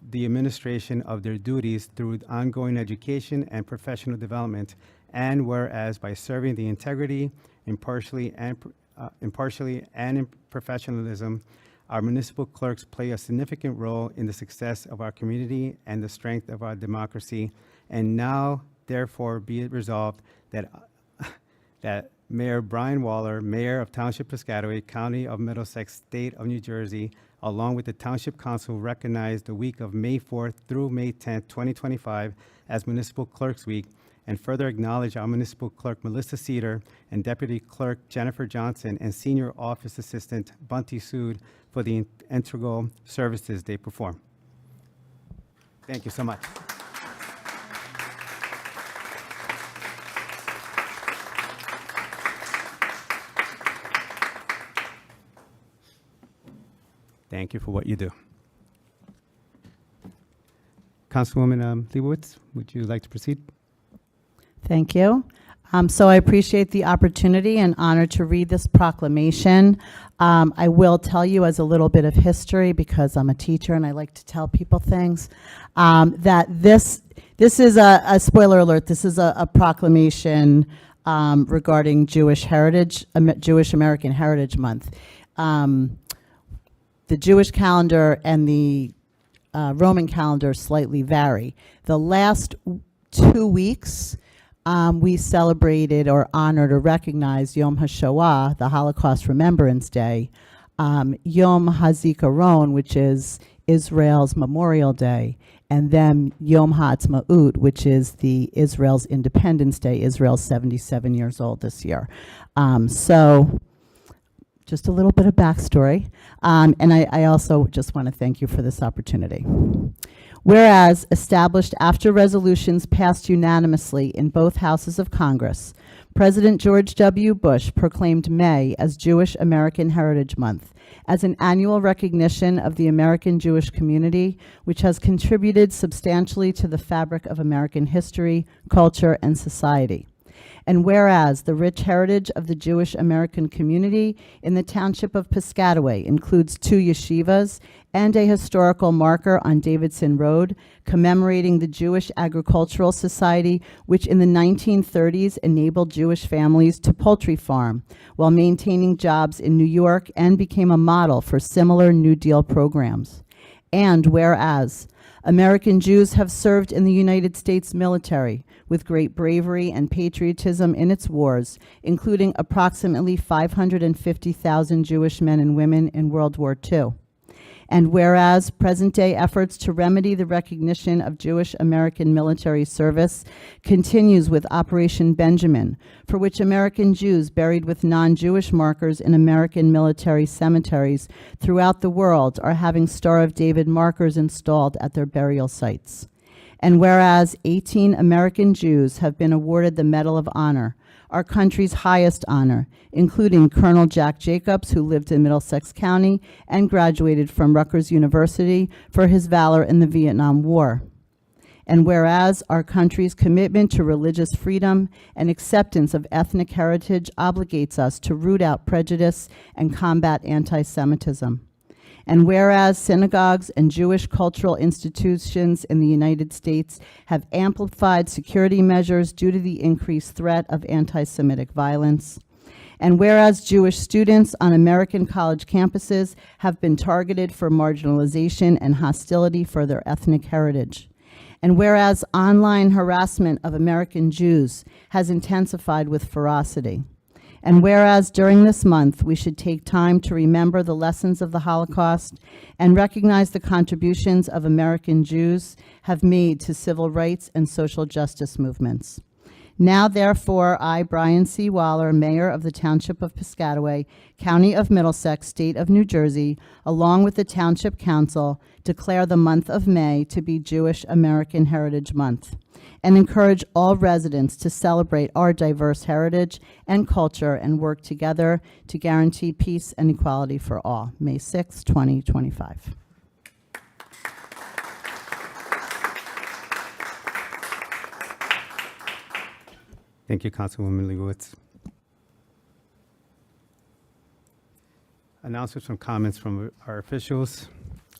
the administration of their duties through ongoing education and professional development. And whereas by serving the integrity, impartially and in professionalism, our municipal clerks play a significant role in the success of our community and the strength of our democracy. And now, therefore, be it resolved that Mayor Brian Waller, Mayor of Township Piscataway, County of Middlesex, State of New Jersey, along with the Township Council, recognize the week of May 4th through May 10th, 2025 as Municipal Clerks Week, and further acknowledge our Municipal Clerk Melissa Cedar and Deputy Clerk Jennifer Johnson and Senior Office Assistant Bunty Sood for the integral services they perform. Thank you so much. Thank you for what you do. Councilwoman Leibowitz, would you like to proceed? Thank you. So I appreciate the opportunity and honor to read this proclamation. I will tell you as a little bit of history, because I'm a teacher and I like to tell people things, that this is a spoiler alert, this is a proclamation regarding Jewish American Heritage Month. The Jewish calendar and the Roman calendar slightly vary. The last 2 weeks, we celebrated or honored or recognized Yom HaShoah, the Holocaust Remembrance Day, Yom HaZikaron, which is Israel's Memorial Day, and then Yom HaAtzmaut, which is the Israel's Independence Day. Israel's 77 years old this year. So just a little bit of backstory. And I also just want to thank you for this opportunity. Whereas, established after resolutions passed unanimously in both houses of Congress, President George W. Bush proclaimed May as Jewish American Heritage Month as an annual recognition of the American Jewish community, which has contributed substantially to the fabric of American history, culture, and society. And whereas the rich heritage of the Jewish American community in the Township of Piscataway includes 2 yeshivas and a historical marker on Davidson Road commemorating the Jewish Agricultural Society, which in the 1930s enabled Jewish families to poultry farm while maintaining jobs in New York and became a model for similar New Deal programs. And whereas American Jews have served in the United States military with great bravery and patriotism in its wars, including approximately 550,000 Jewish men and women in World War II. And whereas present-day efforts to remedy the recognition of Jewish American military service continues with Operation Benjamin, for which American Jews buried with non-Jewish markers in American military cemeteries throughout the world are having Star of David markers installed at their burial sites. And whereas 18 American Jews have been awarded the Medal of Honor, our country's highest honor, including Colonel Jack Jacobs, who lived in Middlesex County and graduated from Rutgers University for his valor in the Vietnam War. And whereas our country's commitment to religious freedom and acceptance of ethnic heritage obligates us to root out prejudice and combat anti-Semitism. And whereas synagogues and Jewish cultural institutions in the United States have amplified security measures due to the increased threat of anti-Semitic violence. And whereas Jewish students on American college campuses have been targeted for marginalization and hostility for their ethnic heritage. And whereas online harassment of American Jews has intensified with ferocity. And whereas during this month, we should take time to remember the lessons of the Holocaust and recognize the contributions of American Jews have made to civil rights and social justice movements. Now, therefore, I, Brian C. Waller, Mayor of the Township of Piscataway, County of Middlesex, State of New Jersey, along with the Township Council, declare the month of May to be Jewish American Heritage Month, and encourage all residents to celebrate our diverse heritage and culture and work together to guarantee peace and equality for all. May 6, 2025. Thank you, Councilwoman Leibowitz. Announcements from comments from our officials.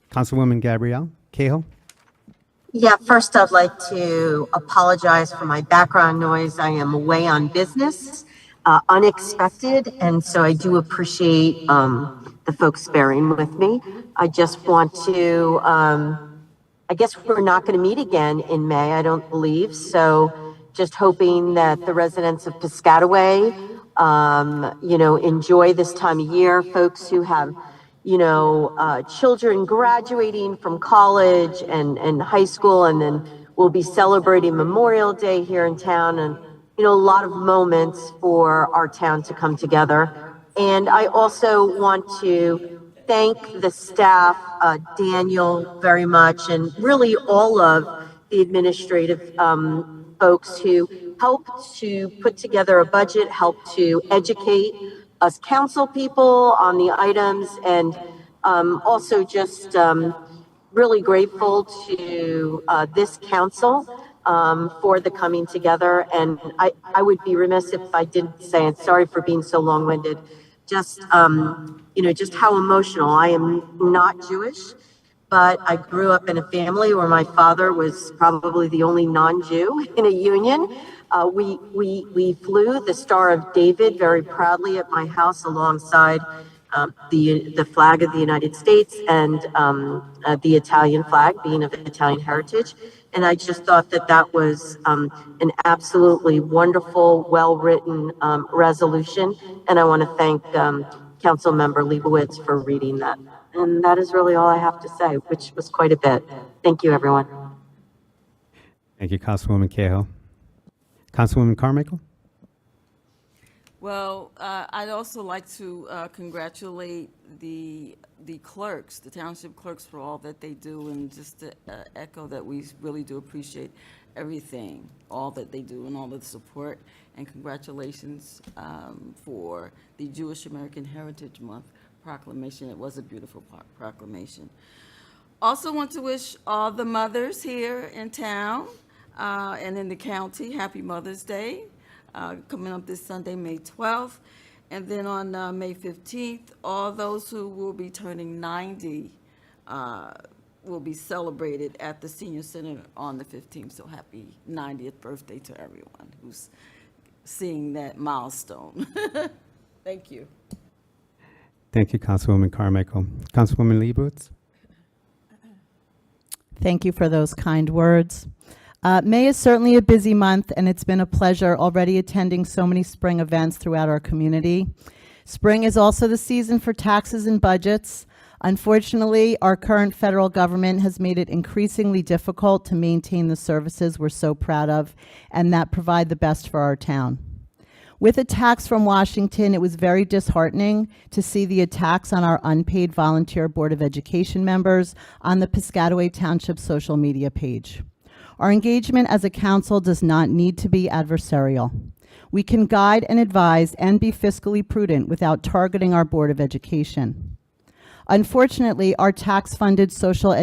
Councilwoman Gabrielle Cahill. Yeah, first I'd like to apologize for my background noise. I am away on business, unexpected, and so I do appreciate the folks bearing with me. I just want to, I guess we're not going to meet again in May, I don't believe, so just hoping that the residents of Piscataway, enjoy this time of year. Folks who have, children graduating from college and high school, and then we'll be celebrating Memorial Day here in town, and, a lot of moments for our town to come together. And I also want to thank the staff, Daniel, very much, and really all of the administrative folks who helped to put together a budget, helped to educate us council people on the items, and also just really grateful to this council for the coming together. And I would be remiss if I didn't say, and sorry for being so long-winded, just, just how emotional. I am not Jewish, but I grew up in a family where my father was probably the only non-Jew in a union. We flew the Star of David very proudly at my house alongside the flag of the United States and the Italian flag, being of Italian heritage. And I just thought that that was an absolutely wonderful, well-written resolution. And I want to thank Council Member Leibowitz for reading that. And that is really all I have to say, which was quite a bit. Thank you, everyone. Thank you, Councilwoman Cahill. Councilwoman Carmichael? Well, I'd also like to congratulate the clerks, the township clerks, for all that they do, and just to echo that we really do appreciate everything, all that they do, and all of the support. And congratulations for the Jewish American Heritage Month proclamation. It was a beautiful proclamation. Also want to wish all the mothers here in town and in the county happy Mother's Day. Coming up this Sunday, May 12th. And then on May 15th, all those who will be turning 90 will be celebrated at the Senior Center on the 15th. So happy 90th birthday to everyone who's seeing that milestone. Thank you. Thank you, Councilwoman Carmichael. Councilwoman Leibowitz? Thank you for those kind words. May is certainly a busy month, and it's been a pleasure already attending so many spring events throughout our community. Spring is also the season for taxes and budgets. Unfortunately, our current federal government has made it increasingly difficult to maintain the services we're so proud of and that provide the best for our town. With attacks from Washington, it was very disheartening to see the attacks on our unpaid volunteer Board of Education members on the Piscataway Township social media page. Our engagement as a council does not need to be adversarial. We can guide and advise and be fiscally prudent without targeting our Board of Education. Unfortunately, our tax-funded social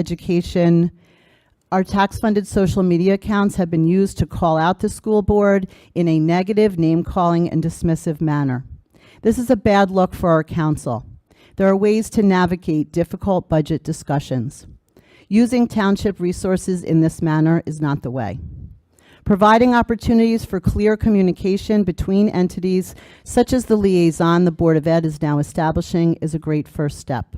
media accounts have been used to call out the school board in a negative, name-calling, and dismissive manner. This is a bad look for our council. There are ways to navigate difficult budget discussions. Using township resources in this manner is not the way. Providing opportunities for clear communication between entities, such as the liaison the Board of Ed is now establishing, is a great first step.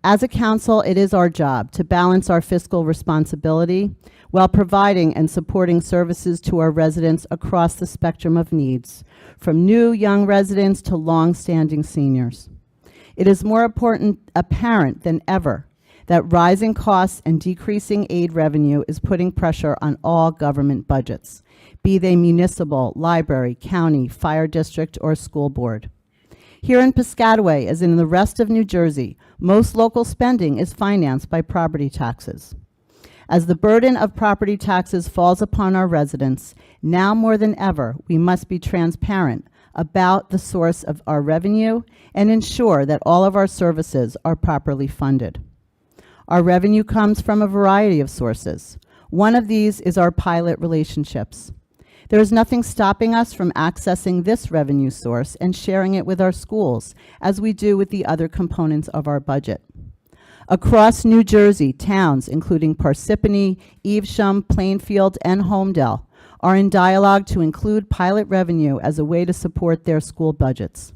As a council, it is our job to balance our fiscal responsibility while providing and supporting services to our residents across the spectrum of needs, from new young residents to long-standing seniors. It is more apparent than ever that rising costs and decreasing aid revenue is putting pressure on all government budgets, be they municipal, library, county, fire district, or school board. Here in Piscataway, as in the rest of New Jersey, most local spending is financed by property taxes. As the burden of property taxes falls upon our residents, now more than ever, we must be transparent about the source of our revenue and ensure that all of our services are properly funded. Our revenue comes from a variety of sources. One of these is our pilot relationships. There is nothing stopping us from accessing this revenue source and sharing it with our schools, as we do with the other components of our budget. Across New Jersey, towns including Parsippany, Evesham, Plainfield, and Homedale are in dialogue to include pilot revenue as a way to support their school budgets.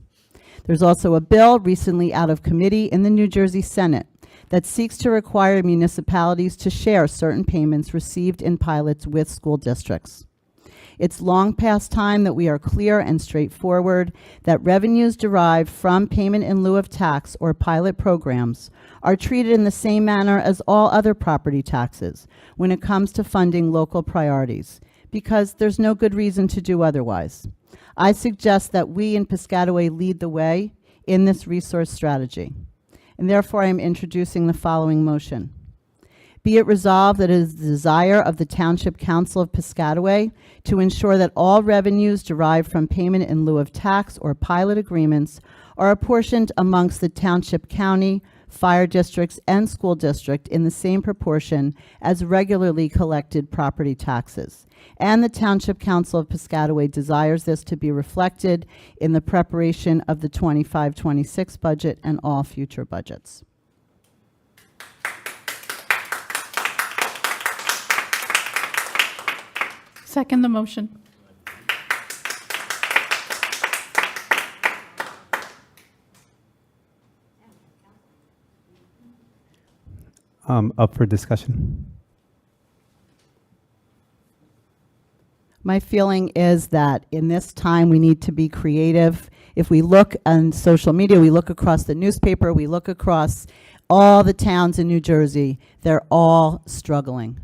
There's also a bill recently out of committee in the New Jersey Senate that seeks to require municipalities to share certain payments received in pilots with school districts. It's long past time that we are clear and straightforward that revenues derived from payment in lieu of tax or pilot programs are treated in the same manner as all other property taxes when it comes to funding local priorities, because there's no good reason to do otherwise. I suggest that we in Piscataway lead the way in this resource strategy. And therefore, I am introducing the following motion. Be it resolved that it is the desire of the Township Council of Piscataway to ensure that all revenues derived from payment in lieu of tax or pilot agreements are apportioned amongst the Township, County, fire districts, and school district in the same proportion as regularly collected property taxes. And the Township Council of Piscataway desires this to be reflected in the preparation of the 25-26 budget and all future budgets. Thank you, Councilwoman Leibowitz. Councilwoman Carmichael? Thank you. Councilwoman Leibowitz? Thank you. Councilwoman Carmichael? Thank you. Second the motion. Up for discussion. My feeling is that in this time, we need to be creative. If we look on social media, we look across the newspaper, we look across all the towns in New Jersey, they're all struggling.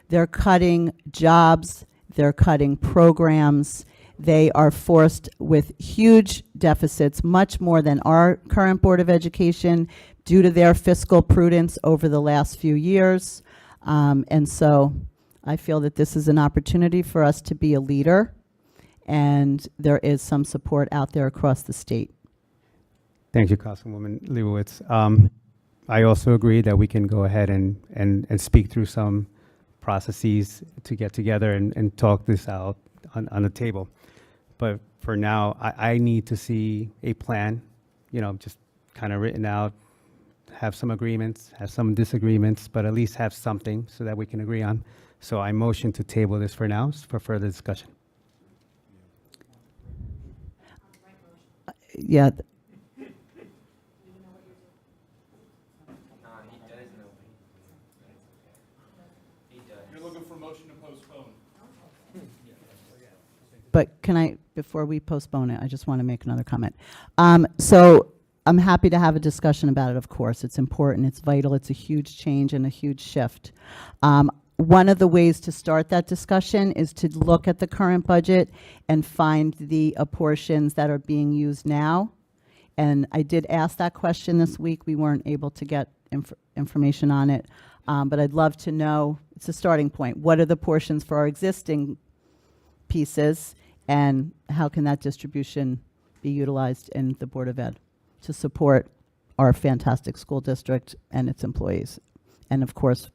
They're cutting jobs, they're cutting programs, they are forced with huge deficits, much more than our current Board of Education, due to their fiscal prudence over the last few years. And so I feel that this is an opportunity for us to be a leader, and there is some support out there across the state. Thank you, Councilwoman Leibowitz. I also agree that we can go ahead and speak through some processes to get together and talk this out on the table. But for now, I need to see a plan, just kind of written out, have some agreements, have some disagreements, but at least have something so that we can agree on. So I motion to table this for now for further discussion. Yeah. You're looking for a motion to postpone. But can I, before we postpone it, I just want to make another comment. So I'm happy to have a discussion about it, of course. It's important, it's vital, it's a huge change and a huge shift. One of the ways to start that discussion is to look at the current budget and find the portions that are being used now. And I did ask that question this week. We weren't able to get information on it. But I'd love to know, it's a starting point. What are the portions for our existing pieces, and how can that distribution be utilized in the Board of Ed to support our fantastic school district and its employees? And of course,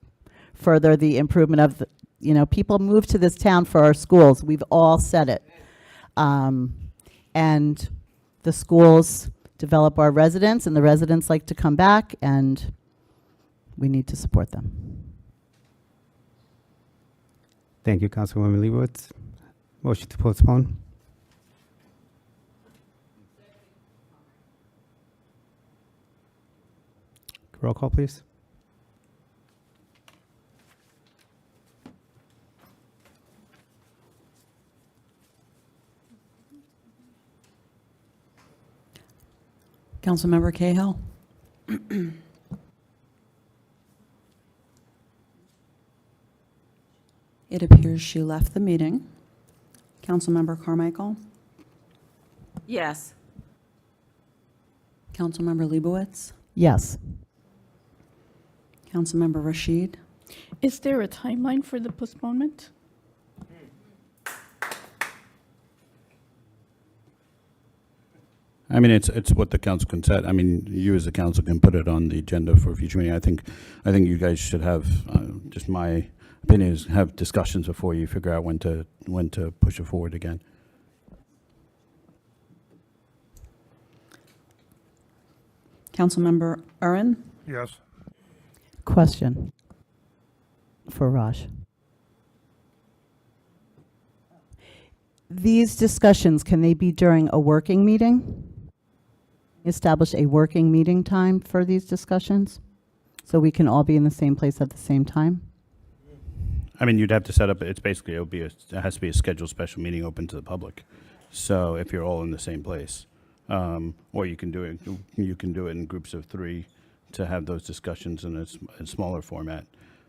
further the improvement of the, people move to this town for our schools. We've all said it. And the schools develop our residents, and the residents like to come back, and we need to support them. Thank you, Councilwoman Leibowitz. Motion to postpone. Roll call, please. Councilmember Cahill. It appears she left the meeting. Councilmember Carmichael. Yes. Councilmember Leibowitz. Yes. Councilmember Rashid. Is there a timeline for the postponement? I mean, it's what the council can set. I mean, you as a council can put it on the agenda for a future meeting. I think you guys should have, just my opinion is, have discussions before you figure out when to push it forward again. Councilmember Urin. Yes. Question for Raj. These discussions, can they be during a working meeting? Establish a working meeting time for these discussions so we can all be in the same place at the same time? I mean, you'd have to set up, it's basically, it has to be a scheduled special meeting open to the public. So if you're all in the same place, or you can do it in groups of 3 to have those discussions in a smaller format.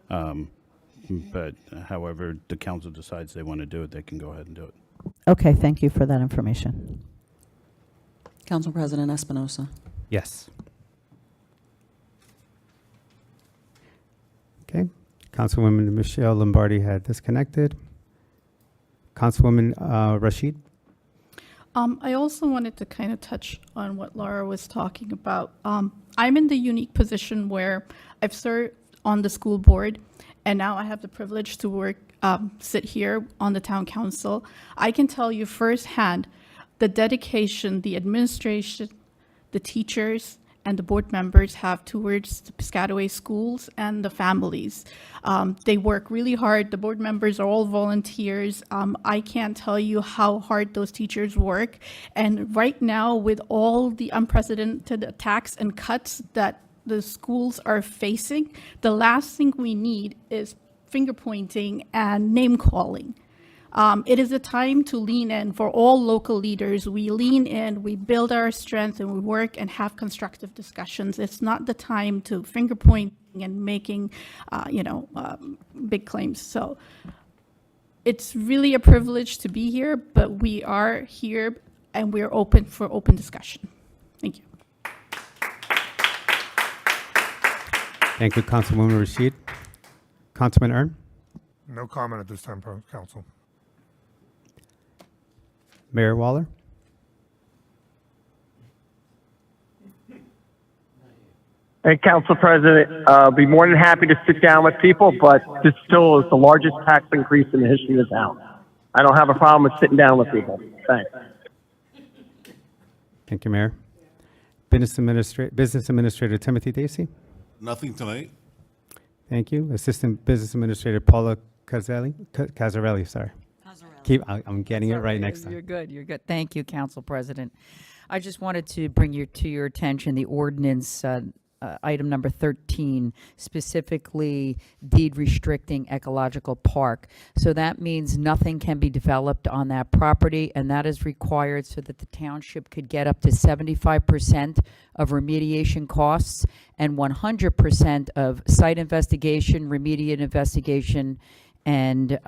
But however the council decides they want to do it, they can go ahead and do it. Okay, thank you for that information. Council President Espinosa. Yes. Okay. Councilwoman Michelle Lombardi had disconnected. Councilwoman Rashid. I also wanted to kind of touch on what Laura was talking about. I'm in the unique position where I've served on the school board, and now I have the privilege to sit here on the town council. I can tell you firsthand the dedication, the administration, the teachers, and the board members have towards the Piscataway schools and the families. They work really hard. The board members are all volunteers. I can't tell you how hard those teachers work. And right now, with all the unprecedented attacks and cuts that the schools are facing, the last thing we need is finger pointing and name calling. It is a time to lean in for all local leaders. We lean in, we build our strength, and we work and have constructive discussions. It's not the time to finger pointing and making, big claims. So it's really a privilege to be here, but we are here and we're open for open discussion. Thank you. Thank you, Councilwoman Rashid. Councilman Ern? No comment at this time, Council. Mayor Waller? Hey, Council President, be more than happy to sit down with people, but this still is the largest tax increase in the history of the town. I don't have a problem with sitting down with people. Thanks. Thank you, Mayor. Business Administrator Timothy Dacey? Nothing tonight. Thank you. Assistant Business Administrator Paula Cazzarelli, sorry. I'm getting it right next time. You're good. You're good. Thank you, Council President. I just wanted to bring to your attention the ordinance item number 13, specifically deed restricting ecological park. So that means nothing can be developed on that property, and that is required so that the township could get up to 75% of remediation costs and 100% of site investigation, remediate investigation, and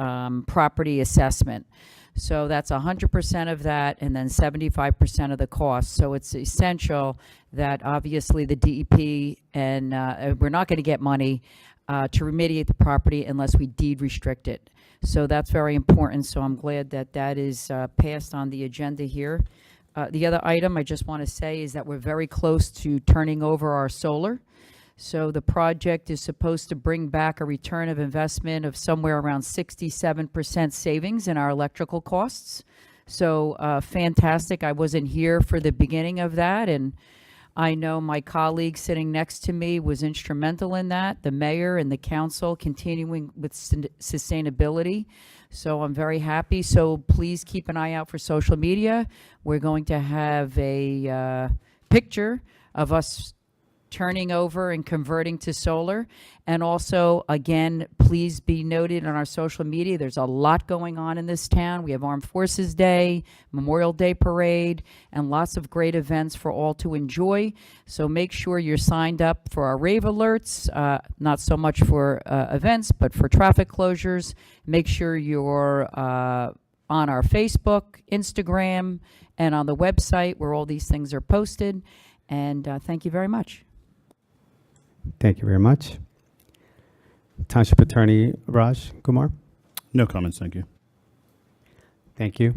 property assessment. So that's 100% of that, and then 75% of the cost. So it's essential that obviously the DEP and we're not going to get money to remediate the property unless we deed restrict it. So that's very important. So I'm glad that that is passed on the agenda here. The other item I just want to say is that we're very close to turning over our solar. So the project is supposed to bring back a return of investment of somewhere around 67% savings in our electrical costs. So fantastic. I wasn't here for the beginning of that, and I know my colleague sitting next to me was instrumental in that, the mayor and the council continuing with sustainability. So I'm very happy. So please keep an eye out for social media. We're going to have a picture of us turning over and converting to solar. And also, again, please be noted on our social media. There's a lot going on in this town. We have Armed Forces Day, Memorial Day Parade, and lots of great events for all to enjoy. So make sure you're signed up for our rave alerts, not so much for events, but for traffic closures. Make sure you're on our Facebook, Instagram, and on the website where all these things are posted. And thank you very much. Thank you very much. Township Attorney Raj Kumar? No comments, thank you. Thank you.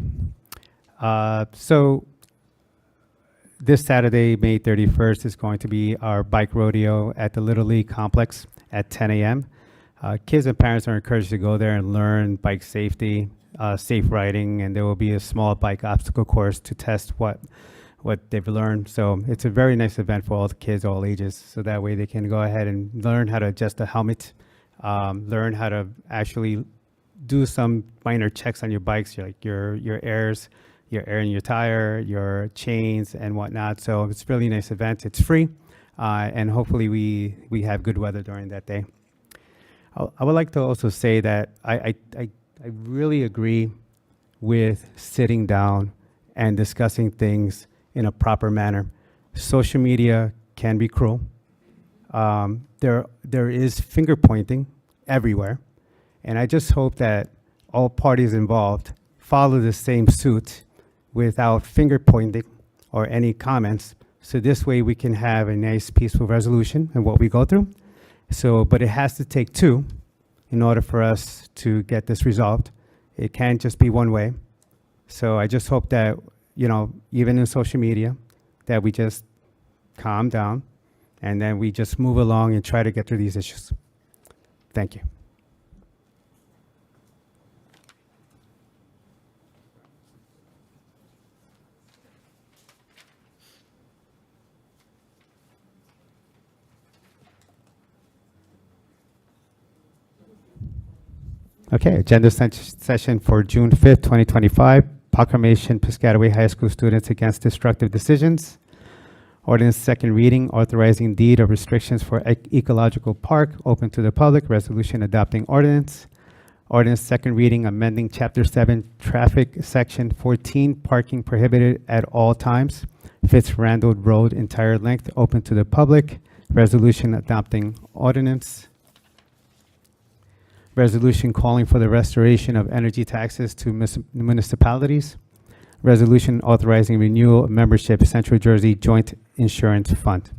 So this Saturday, May 31st, is going to be our bike rodeo at the Little League Complex at 10 a.m. Kids and parents are encouraged to go there and learn bike safety, safe riding, and there will be a small bike obstacle course to test what they've learned. So it's a very nice event for all the kids, all ages. So that way they can go ahead and learn how to adjust a helmet, learn how to actually do some minor checks on your bikes, like your airs, your air in your tire, your chains and whatnot. So it's a really nice event. It's free, and hopefully we have good weather during that day. I would like to also say that I really agree with sitting down and discussing things in a proper manner. Social media can be cruel. There is finger pointing everywhere. And I just hope that all parties involved follow the same suit without finger pointing or any comments. So this way we can have a nice peaceful resolution in what we go through. So, but it has to take two in order for us to get this resolved. It can't just be one way. So I just hope that, you know, even in social media, that we just calm down and then we just move along and try to get through these issues. Thank you. Okay, agenda session for June 5th, 2025. Proclamation Piscataway High School students against destructive decisions. Ordinance second reading authorizing deed of restrictions for ecological park open to the public. Resolution adopting ordinance. Ordinance second reading amending Chapter 7 Traffic Section 14 parking prohibited at all times. Fitz-Randall Road entire length open to the public. Resolution adopting ordinance. Resolution calling for the restoration of energy taxes to municipalities. Resolution authorizing renewal of membership Central Jersey Joint Insurance Fund.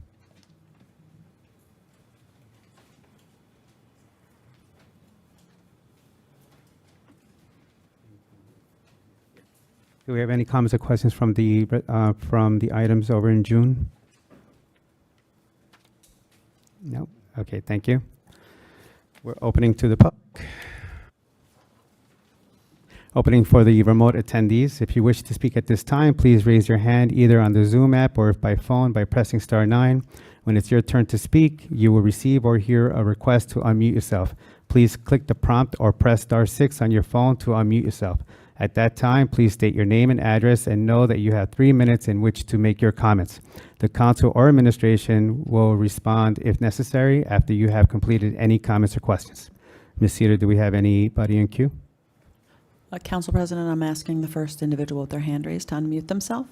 Do we have any comments or questions from the items over in June? No. Okay, thank you. We're opening to the public. Opening for the remote attendees. If you wish to speak at this time, please raise your hand either on the Zoom app or by phone by pressing *9. When it's your turn to speak, you will receive or hear a request to unmute yourself. Please click the prompt or press *6 on your phone to unmute yourself. At that time, please state your name and address and know that you have 3 minutes in which to make your comments. The council or administration will respond if necessary after you have completed any comments or questions. Ms. Cedar, do we have anybody in queue? Council President, I'm asking the first individual with their hand raised to unmute themselves.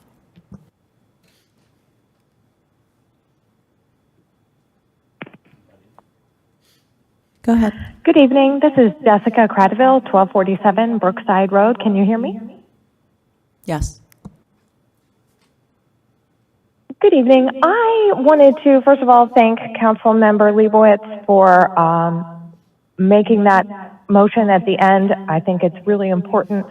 Go ahead. Good evening. This is Jessica Cradville, 1247 Brookside Road. Can you hear me? Yes. Good evening. I wanted to, first of all, thank Council Member Leibowitz for making that motion at the end. I think it's really important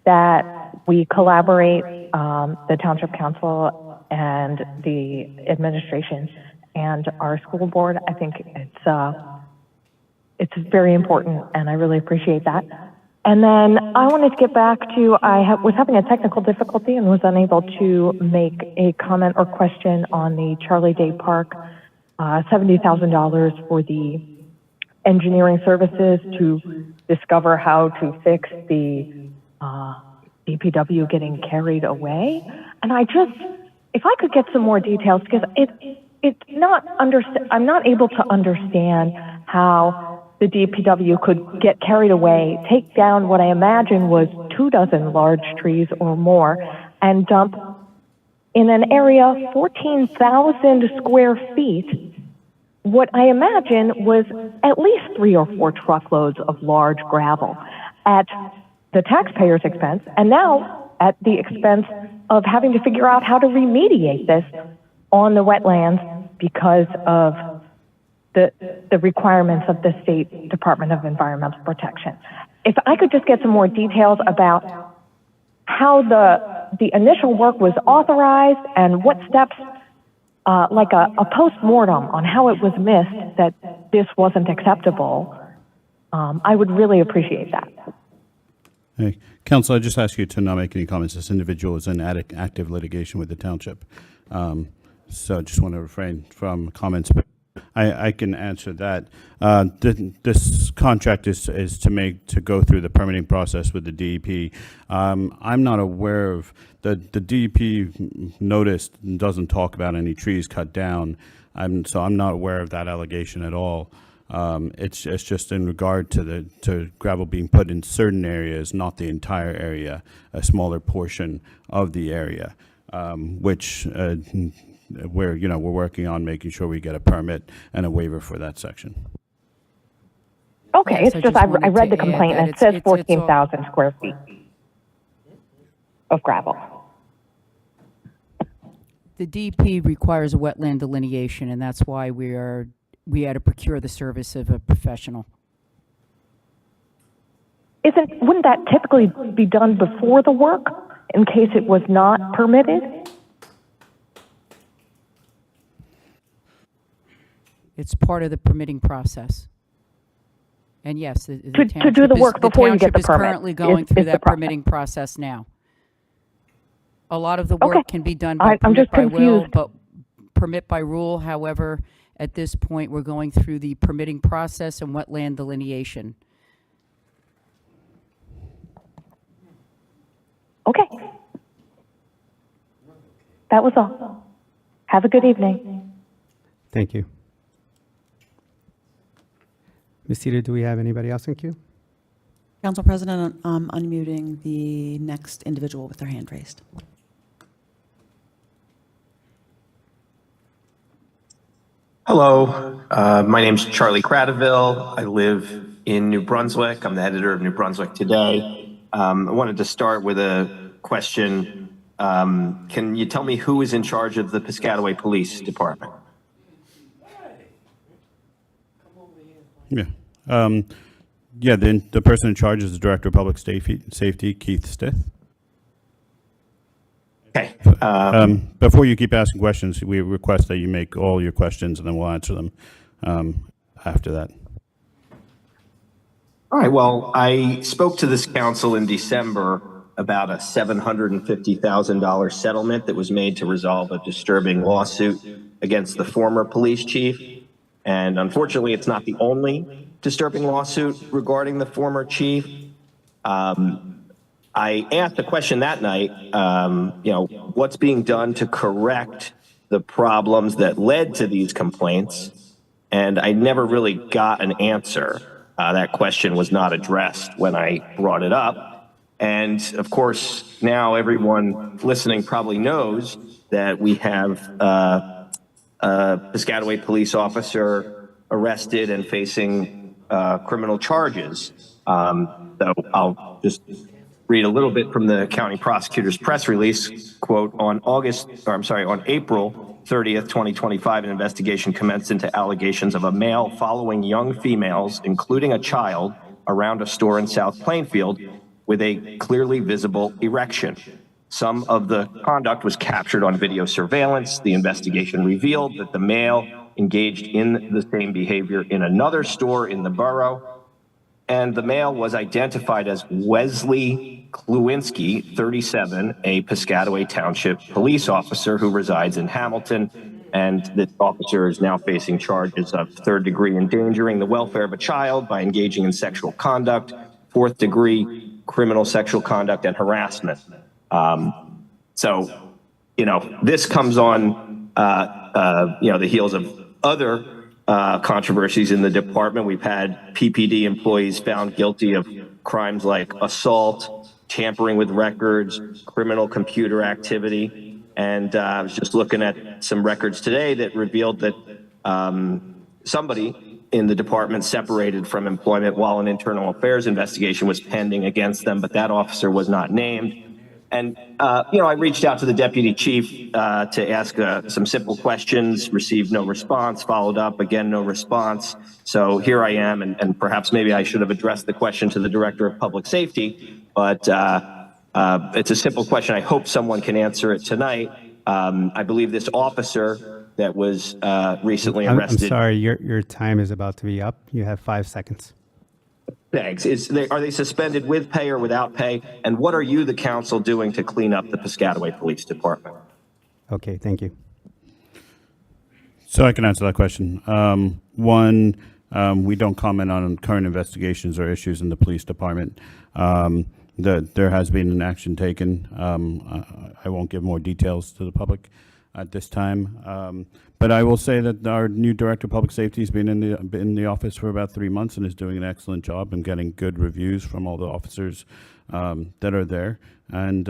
that we collaborate, the Township Council and the administration and our school board. I think it's very important, and I really appreciate that. And then I wanted to get back to, was having a technical difficulty and was unable to make a comment or question on the Charlie Day Park, $70,000 for the engineering services to discover how to fix the DPW getting carried away. And if I could get some more details, because I'm not able to understand how the DPW could get carried away, take down what I imagine was 24 large trees or more, and dump in an area 14,000 square feet what I imagine was at least 3 or 4 truckloads of large gravel at the taxpayer's expense, and now at the expense of having to figure out how to remediate this on the wetlands because of the requirements of the State Department of Environmental Protection. If I could just get some more details about how the initial work was authorized and what steps, like a post-mortem on how it was missed that this wasn't acceptable, I would really appreciate that. Hey, Council, I just ask you to not make any comments. This individual is in active litigation with the township. So I just want to refrain from comments. But I can answer that. This contract is to go through the permitting process with the DEP. I'm not aware of the DEP notice doesn't talk about any trees cut down. So I'm not aware of that allegation at all. It's just in regard to gravel being put in certain areas, not the entire area, a smaller portion of the area, which we're working on making sure we get a permit and a waiver for that section. Okay, Yes, it's just I read the complaint and it says 14,000 square feet of gravel. The DEP requires a wetland delineation, and that's why we had to procure the service of a professional. Wouldn't that typically be done before the work in case it was not permitted? It's part of the permitting process. And yes, the To do the work before you get the township is permit. currently going through is the that process. permitting process now. A lot of the work Okay. can be done by I'm permit just by will, confused. but permit by rule. However, at this point, we're going through the permitting process and wetland delineation. That was all. Have a good evening. Thank you. Ms. Teeter, do we have anybody else in queue? Council President, I'm unmuting the next individual with their hand raised. Hello, my name's Charlie Cradaville. I live in New Brunswick. I'm the editor of New Brunswick Today. I wanted to start with a question. Can you tell me who is in charge of the Piscataway Police Department? Yeah. Yeah, the person in charge is the Director of Public Safety, Keith Stith. Okay. Before you keep asking questions, we request that you make all your questions and then we'll answer them after that. All right, well, I spoke to this council in December about a $750,000 settlement that was made to resolve a disturbing lawsuit against the former police chief. And unfortunately, it's not the only disturbing lawsuit regarding the former chief. I asked a question that night, what's being done to correct the problems that led to these complaints? And I never really got an answer. That question was not addressed when I brought it up. And of course, now everyone listening probably knows that we have a Piscataway police officer arrested and facing criminal charges. So I'll just read a little bit from the county prosecutor's press release. Quote, on April 30th, 2025, an investigation commenced into allegations of a male following young females, including a child, around a store in South Plainfield with a clearly visible erection. Some of the conduct was captured on video surveillance. The investigation revealed that the male engaged in the same behavior in another store in the borough, and the male was identified as Wesley Kluinski, 37, a Piscataway Township police officer who resides in Hamilton. And this officer is now facing charges of third-degree endangering the welfare of a child by engaging in sexual conduct, fourth-degree criminal sexual conduct, and harassment. This comes on, the heels of other controversies in the department. We've had PPD employees found guilty of crimes like assault, tampering with records, criminal computer activity. And I was just looking at some records today that revealed that somebody in the department separated from employment while an internal affairs investigation was pending against them, but that officer was not named. And, I reached out to the deputy chief to ask some simple questions, received no response, followed up, again, no response. So here I am, and perhaps maybe I should have addressed the question to the director of public safety, but it's a simple question. I hope someone can answer it tonight. I believe this officer that was recently arrested. I'm sorry, your time is about to be up. You have 5 seconds. Thanks. Are they suspended with pay or without pay? And what are you, the council, doing to clean up the Piscataway Police Department? Okay, thank you. So I can answer that question. One, we don't comment on current investigations or issues in the police department. There has been an action taken. I won't give more details to the public at this time. But I will say that our new director of public safety has been in the office for about 3 months and is doing an excellent job and getting good reviews from all the officers that are there. And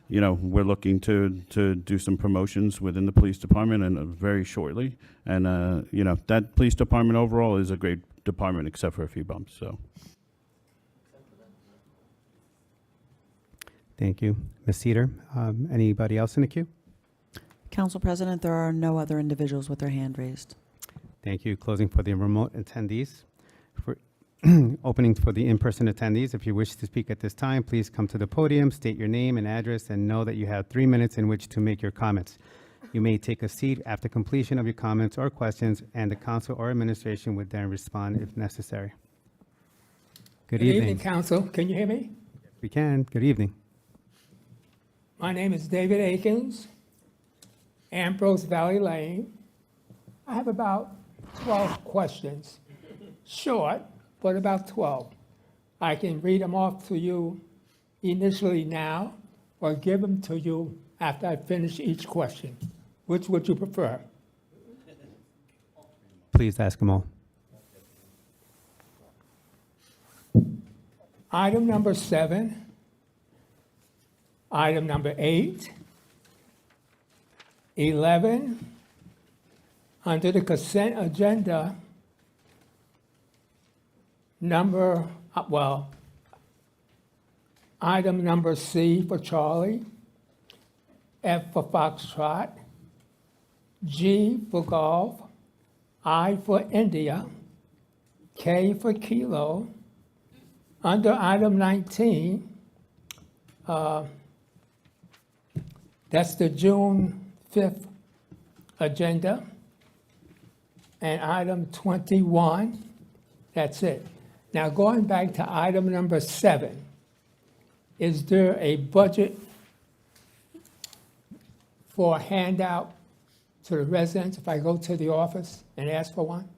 we're looking to do some promotions within the police department and very shortly. And that police department overall is a great department except for a few bumps. So. Thank you. Ms. Cedar, anybody else in the queue? Council President, there are no other individuals with their hand raised. Thank you. Closing for the remote attendees. For opening for the in-person attendees, if you wish to speak at this time, please come to the podium, state your name and address, and know that you have 3 minutes in which to make your comments. You may take a seat after completion of your comments or questions, and the council or administration would then respond if necessary. Good evening. Council. Can you hear me? We can. Good evening. My name is David Akins, Ambrose Valley Lane. I have about 12 questions. Short, but about 12. I can read them off to you initially now or give them to you after I finish each question? Which would you prefer? Please ask them all. Item number 7, item number 8, 11, under the consent agenda, item number C for Charlie, F for Foxtrot, G for golf, I for India, K for kilo. Under item 19, that's the June 5th agenda. And item 21, that's it. Now, going back to item number 7, is there a budget for a handout to the residents if I go to the office and ask for one?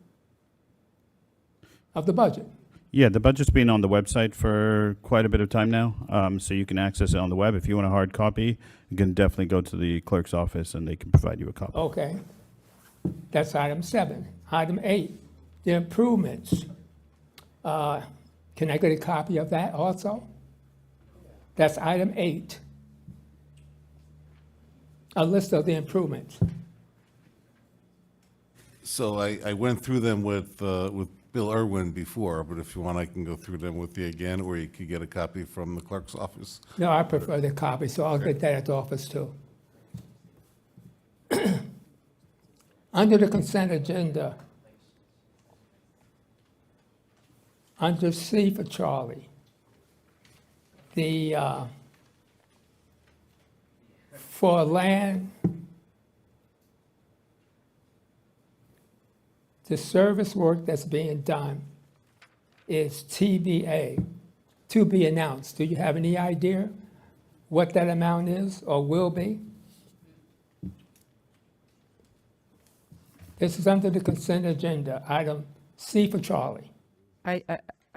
Of the budget? Yeah, the budget's been on the website for quite a bit of time now, so you can access it on the web. If you want a hard copy, you can definitely go to the clerk's office and they can provide you a copy. Okay. That's item 7. Item 8, the improvements. Can I get a copy of that also? That's item 8. A list of the improvements. So I went through them with Bill Irwin before, but if you want, I can go through them with you again, or you could get a copy from the clerk's office. No, I prefer the copy, so I'll get that at the office too. Under the consent agenda, under C for Charlie, the, for land, the service work that's being done is TBA, to be announced. Do you have any idea what that amount is or will be? This is under the consent agenda, item C for Charlie. I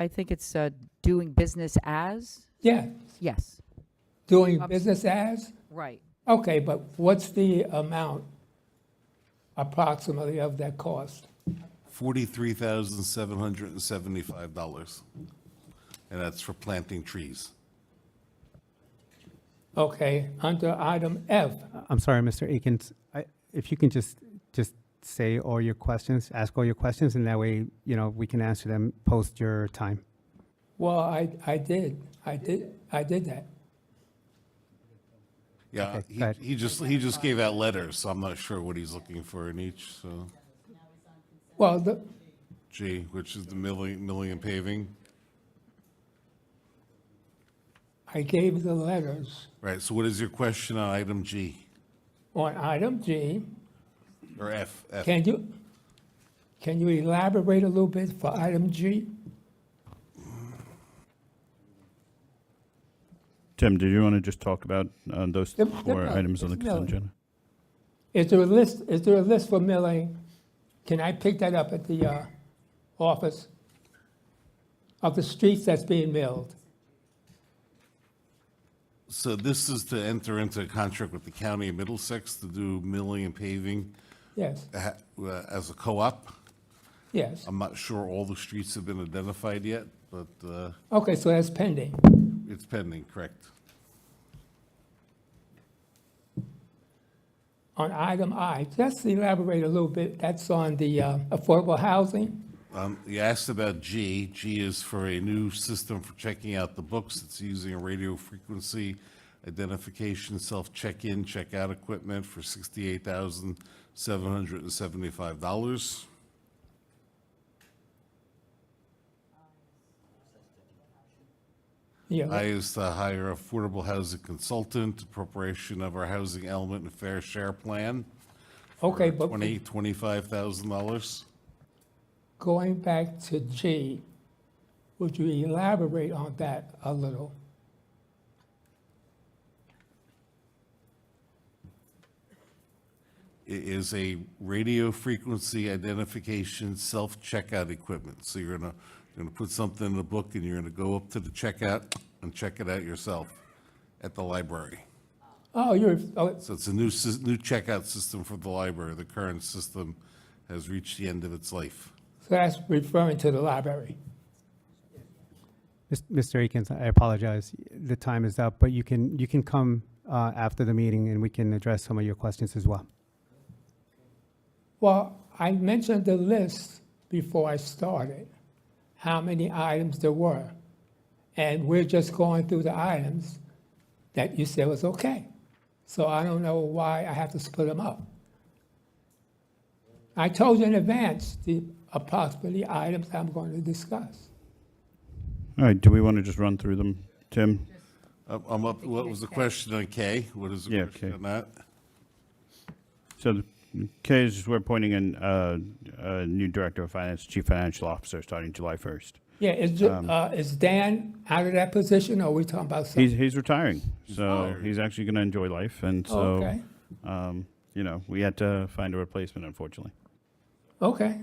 think it's doing business as? Yeah, Yes, doing business as? right. Okay, but what's the amount approximately of that cost? $43,775, and that's for planting trees. Okay, under item F, I'm sorry, Mr. Akins, if you can just say all your questions, ask all your questions, and that way, we can answer them post your time. well, I did that. Yeah, Okay, go ahead. he just gave out letters, so I'm not sure what he's looking for in each, so. Well, G, which is the milling paving. I gave the letters Right, so what is your question on item G? on item G. Or F? Can you elaborate a little bit for item G? Tim, did you want to just talk about those The- four the- items on the it's consent milling. agenda? Is there a list for milling? Can I pick that up at the office of the streets that's being milled? So this is to enter into a contract with the county of Middlesex to do milling and paving Yes, as a co-op. yes. I'm not sure all the streets have been identified yet, but Okay, so that's pending. it's pending, correct? On item I, just elaborate a little bit, that's on the affordable housing. You asked about G. G is for a new system for checking out the books. It's using a radio frequency identification, self-check-in, check-out equipment for $68,775. Yeah, I is to hire affordable housing consultant, appropriation of our housing element and fair share plan. okay, but $25,000. going back to G, would you elaborate on that a little? It is a radio frequency identification self-checkout equipment. So you're gonna put something in the book and you're gonna go up to the checkout and check it out yourself at the library. Oh, So it's a new checkout system for the library. The current system has reached the end of its life. so that's referring to the library. Mr. Akins, I apologize. The time is up, but you can come after the meeting and we can address some of your questions as well. Well, I mentioned the list before I started, how many items there were. And we're just going through the items that you said was okay. So I don't know why I have to split them up. I told you in advance the approximately items I'm going to discuss. All right, do we want to just run through them, Tim? I'm up, what was the question on K? What is the question on that? So the K is we're appointing a new director of finance, chief financial officer, starting July 1st. Yeah, is Dan out of that position, or are we talking about something? He's retiring, so he's actually going to enjoy life, and so Okay. you know, we had to find a replacement, unfortunately. Okay.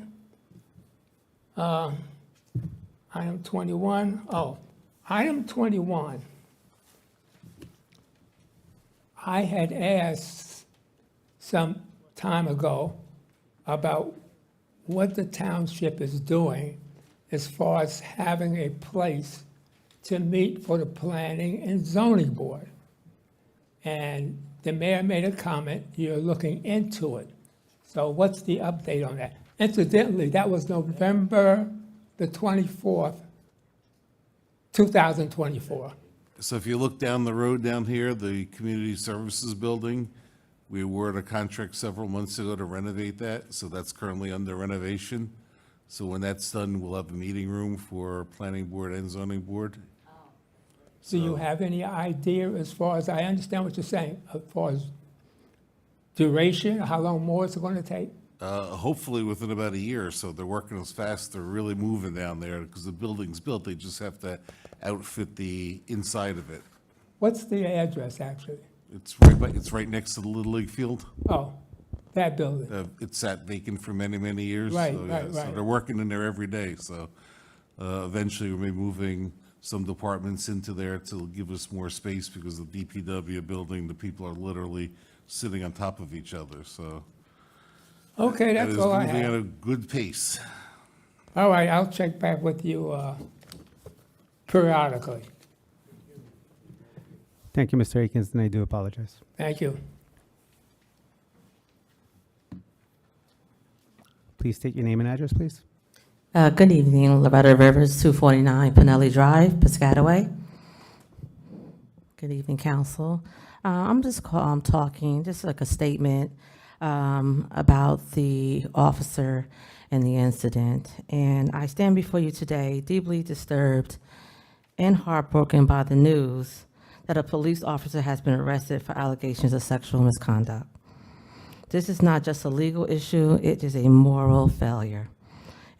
Item 21. Oh, item 21. I had asked some time ago about what the township is doing as far as having a place to meet for the planning and zoning board. And the mayor made a comment, you're looking into it. So what's the update on that? Incidentally, that was November the 24th, 2024. So if you look down the road down here, the Community Services Building, we awarded a contract several months ago to renovate that, so that's currently under renovation. So when that's done, we'll have a meeting room for planning board and zoning board. Do you have any idea as far as, I understand what you're saying, as far as duration, how long more it's going to take? Hopefully within about a year or so. They're working as fast, they're really moving down there because the building's built. They just have to outfit the inside of it. What's the address, actually? It's right next to the Little League field. Oh, that building. It sat vacant for many, many years. Right, so, right, So right. they're working in there every day, so eventually we'll be moving some departments into there to give us more space because the DPW building, the people are literally sitting on top of each other, so. Okay, that's all I It is moving at a have. good pace. All right, I'll check back with you periodically. Thank you, Mr. Akins, and I do apologize. Thank you. Please state your name and address, please. Good evening, Loretta Rivers, 249 Pinelli Drive, Piscataway. Good evening, council. I'm just talking, just like a statement about the officer and the incident. And I stand before you today deeply disturbed and heartbroken by the news that a police officer has been arrested for allegations of sexual misconduct. This is not just a legal issue, it is a moral failure.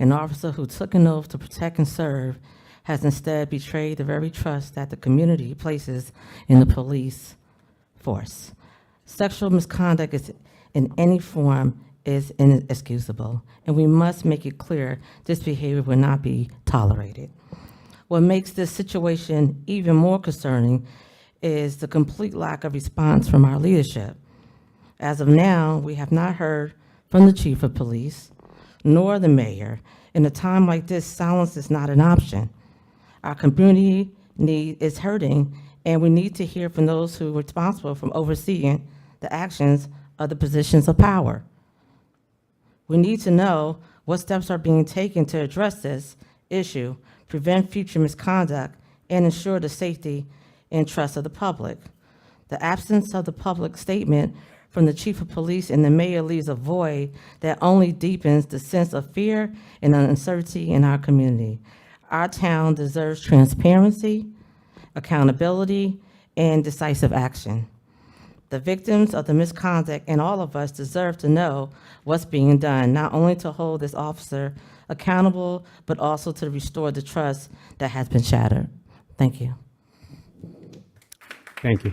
An officer who took an oath to protect and serve has instead betrayed the very trust that the community places in the police force. Sexual misconduct in any form is inexcusable, and we must make it clear this behavior will not be tolerated. What makes this situation even more concerning is the complete lack of response from our leadership. As of now, we have not heard from the chief of police, nor the mayor. In a time like this, silence is not an option. Our community is hurting, and we need to hear from those who are responsible for overseeing the actions of the positions of power. We need to know what steps are being taken to address this issue, prevent future misconduct, and ensure the safety and trust of the public. The absence of the public statement from the chief of police and the mayor leaves a void that only deepens the sense of fear and uncertainty in our community. Our town deserves transparency, accountability, and decisive action. The victims of the misconduct and all of us deserve to know what's being done, not only to hold this officer accountable, but also to restore the trust that has been shattered. Thank you. Thank you.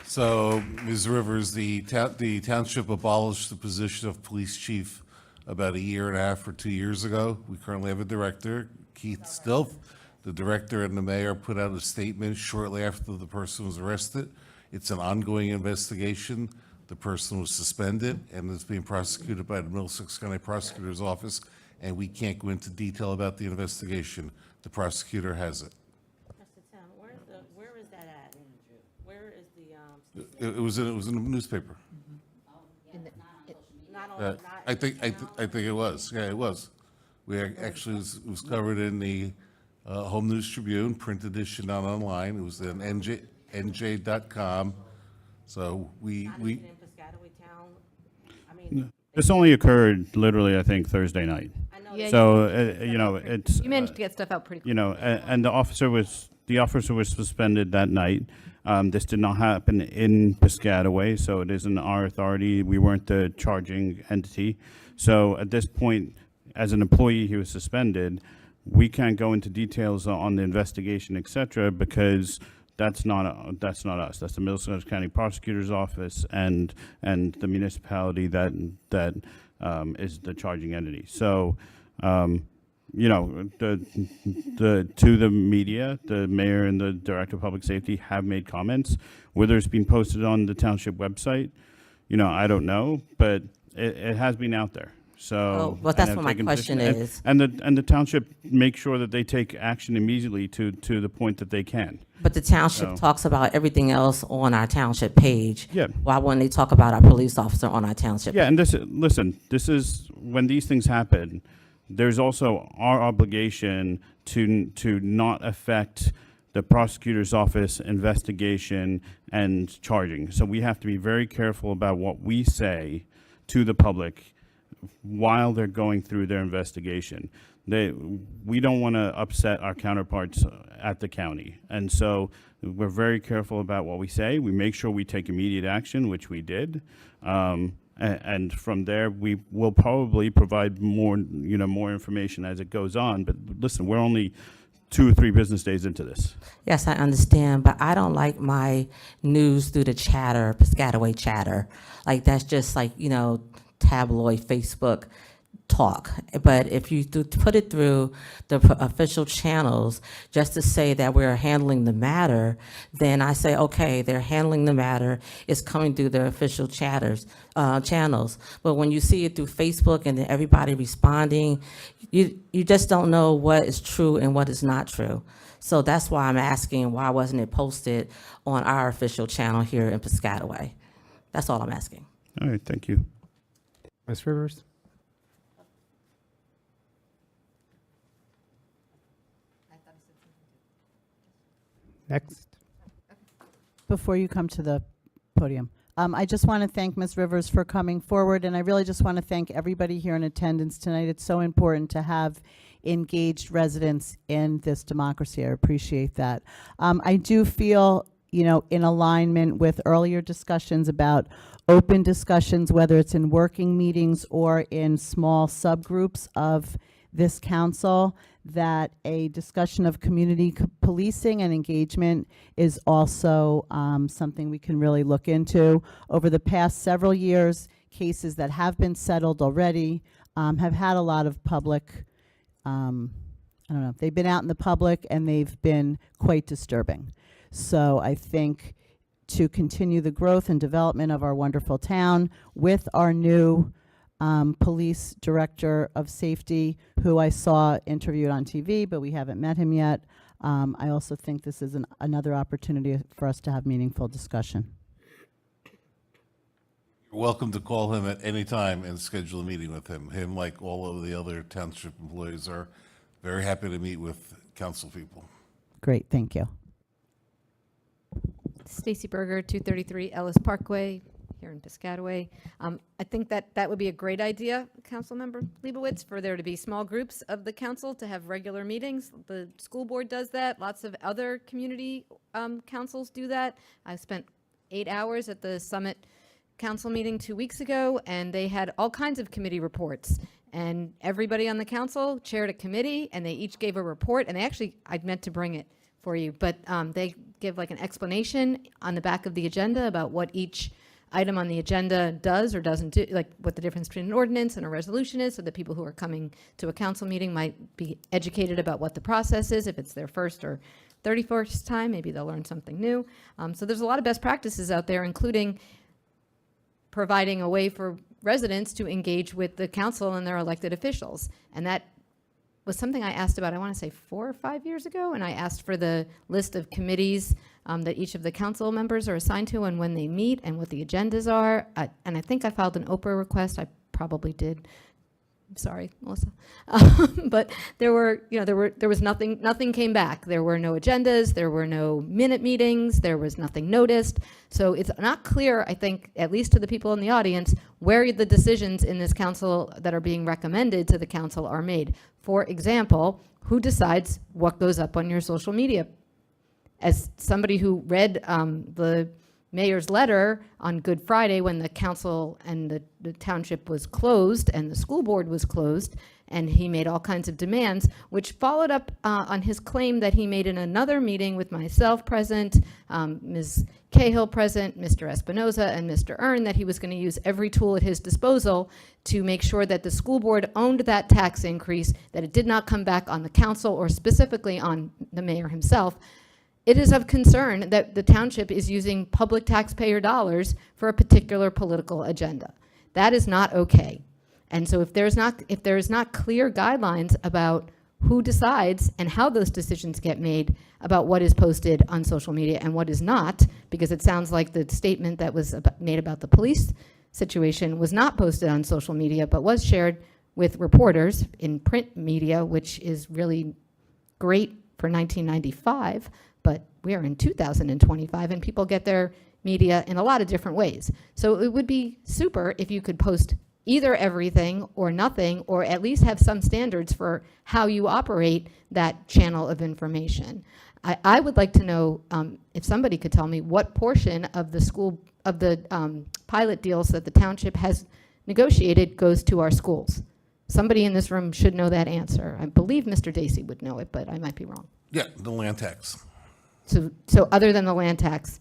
So, Ms. Rivers, the township abolished the position of police chief about a year and a half or 2 years ago. We currently have a director, Keith Stilf. The director and the mayor put out a statement shortly after the person was arrested, It's an ongoing investigation. The person was suspended and is being prosecuted by the Middlesex County Prosecutor's Office, and we can't go into detail about the investigation. The prosecutor has it. Where is that at? Where is the, It was in the newspaper. not on, I think it was. Yeah, it was. Actually, it was covered in the Home News Tribune, print edition, not online. It was in nj.com. So we Piscataway Town? I mean, This only occurred literally, I think, Thursday night. Yeah, So, it's. You managed to get stuff out pretty quickly. And the officer was suspended that night. This did not happen in Piscataway, so it isn't our authority. We weren't the charging entity. So at this point, as an employee, he was suspended. We can't go into details on the investigation, et cetera, because that's not us. That's the Middlesex County Prosecutor's Office and the municipality that is the charging entity. So, to the media, the mayor and the director of public safety have made comments. Whether it's been posted on the township website, I don't know, but it has been out there. So, well, that's and what have my taken question position. is. And the township makes sure that they take action immediately to the point that they can. But the township So- talks about everything else on our township page. Yeah. Why wouldn't they talk about our police officer on our township? Yeah, and this is when these things happen. There's also our obligation to not affect the prosecutor's office investigation and charging. So we have to be very careful about what we say to the public while they're going through their investigation. We don't want to upset our counterparts at the county. And so we're very careful about what we say. We make sure we take immediate action, which we did. And from there, we will probably provide more information as it goes on. But listen, we're only 2 or 3 business days into this. Yes, I understand, but I don't like my news through the chatter, Piscataway chatter. Like, that's just like, tabloid Facebook talk. But if you put it through the official channels just to say that we're handling the matter, then I say, okay, they're handling the matter. It's coming through their official channels. But when you see it through Facebook and then everybody responding, you just don't know what is true and what is not true. So that's why I'm asking, why wasn't it posted on our official channel here in Piscataway? That's all I'm asking. All right, thank you. Ms. Rivers? Next. Before you come to the podium, I just want to thank Ms. Rivers for coming forward, and I really just want to thank everybody here in attendance tonight. It's so important to have engaged residents in this democracy. I appreciate that. I do feel, in alignment with earlier discussions about open discussions, whether it's in working meetings or in small subgroups of this council, that a discussion of community policing and engagement is also something we can really look into. Over the past several years, cases that have been settled already have had a lot of public, they've been out in the public and they've been quite disturbing. So I think to continue the growth and development of our wonderful town with our new police director of safety, who I saw interviewed on TV, but we haven't met him yet. I also think this is another opportunity for us to have meaningful discussion. You're welcome to call him at any time and schedule a meeting with him. Him, like all of the other township employees, are very happy to meet with council people. Great, thank you. Stacy Berger, 233 Ellis Parkway, here in Piscataway. I think that would be a great idea, Councilmember Leibowitz, for there to be small groups of the council to have regular meetings. The school board does that. Lots of other community councils do that. I spent 8 hours at the Summit Council meeting 2 weeks ago, and they had all kinds of committee reports. And everybody on the council chaired a committee, and they each gave a report. And I meant to bring it for you, but they give like an explanation on the back of the agenda about what each item on the agenda does or doesn't do, like what the difference between an ordinance and a resolution is, so that people who are coming to a council meeting might be educated about what the process is. If it's their first or 31st time, maybe they'll learn something new. So there's a lot of best practices out there, including providing a way for residents to engage with the council and their elected officials. And that was something I asked about, I want to say 4 or 5 years ago, and I asked for the list of committees that each of the council members are assigned to and when they meet and what the agendas are. And I think I filed an Oprah request. I probably did. I'm sorry, Melissa. But there was nothing came back. There were no agendas, there were no minute meetings, there was nothing noticed. So it's not clear, I think, at least to the people in the audience, where the decisions in this council that are being recommended to the council are made. For example, who decides what goes up on your social media? As somebody who read the mayor's letter on Good Friday when the council and the township was closed and the school board was closed, and he made all kinds of demands, which followed up on his claim that he made in another meeting with myself present, Ms. Cahill present, Mr. Espinoza, and Mr. Earn, that he was going to use every tool at his disposal to make sure that the school board owned that tax increase, that it did not come back on the council or specifically on the mayor himself. It is of concern that the township is using public taxpayer dollars for a particular political agenda. That is not okay. And so if there is not clear guidelines about who decides and how those decisions get made about what is posted on social media and what is not, because it sounds like the statement that was made about the police situation was not posted on social media, but was shared with reporters in print media, which is really great for 1995. But we are in 2025 and people get their media in a lot of different ways. So it would be super if you could post either everything or nothing, or at least have some standards for how you operate that channel of information. I would like to know if somebody could tell me what portion of the pilot deals that the township has negotiated goes to our schools. Somebody in this room should know that answer. I believe Mr. Dacey would know it, but I might be wrong. Yeah, the land tax. So other than the land tax,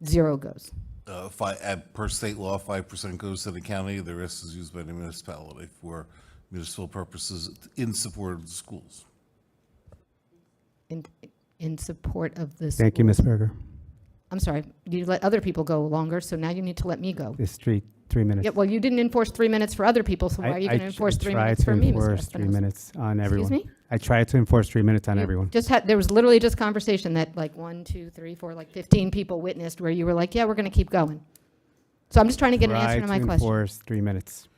zero goes. Per state law, 5% goes to the county. The rest is used by the municipality for municipal purposes in support of the schools. In support of this. Thank you, Ms. Berger. I'm sorry, you let other people go longer, so now you need to let me go. It's 3 minutes. Yeah, well, you didn't enforce 3 minutes for other people, so why are you going to enforce 3 minutes for me, Mr. I tried to enforce 3 Espinoza? minutes on everyone. Excuse me? I tried to enforce 3 minutes on everyone. There was literally just conversation that like 1, 2, 3, 4, like 15 people witnessed where you were like, yeah, we're going to keep going. So I'm just trying to get an answer to my Try to question. enforce 3 minutes.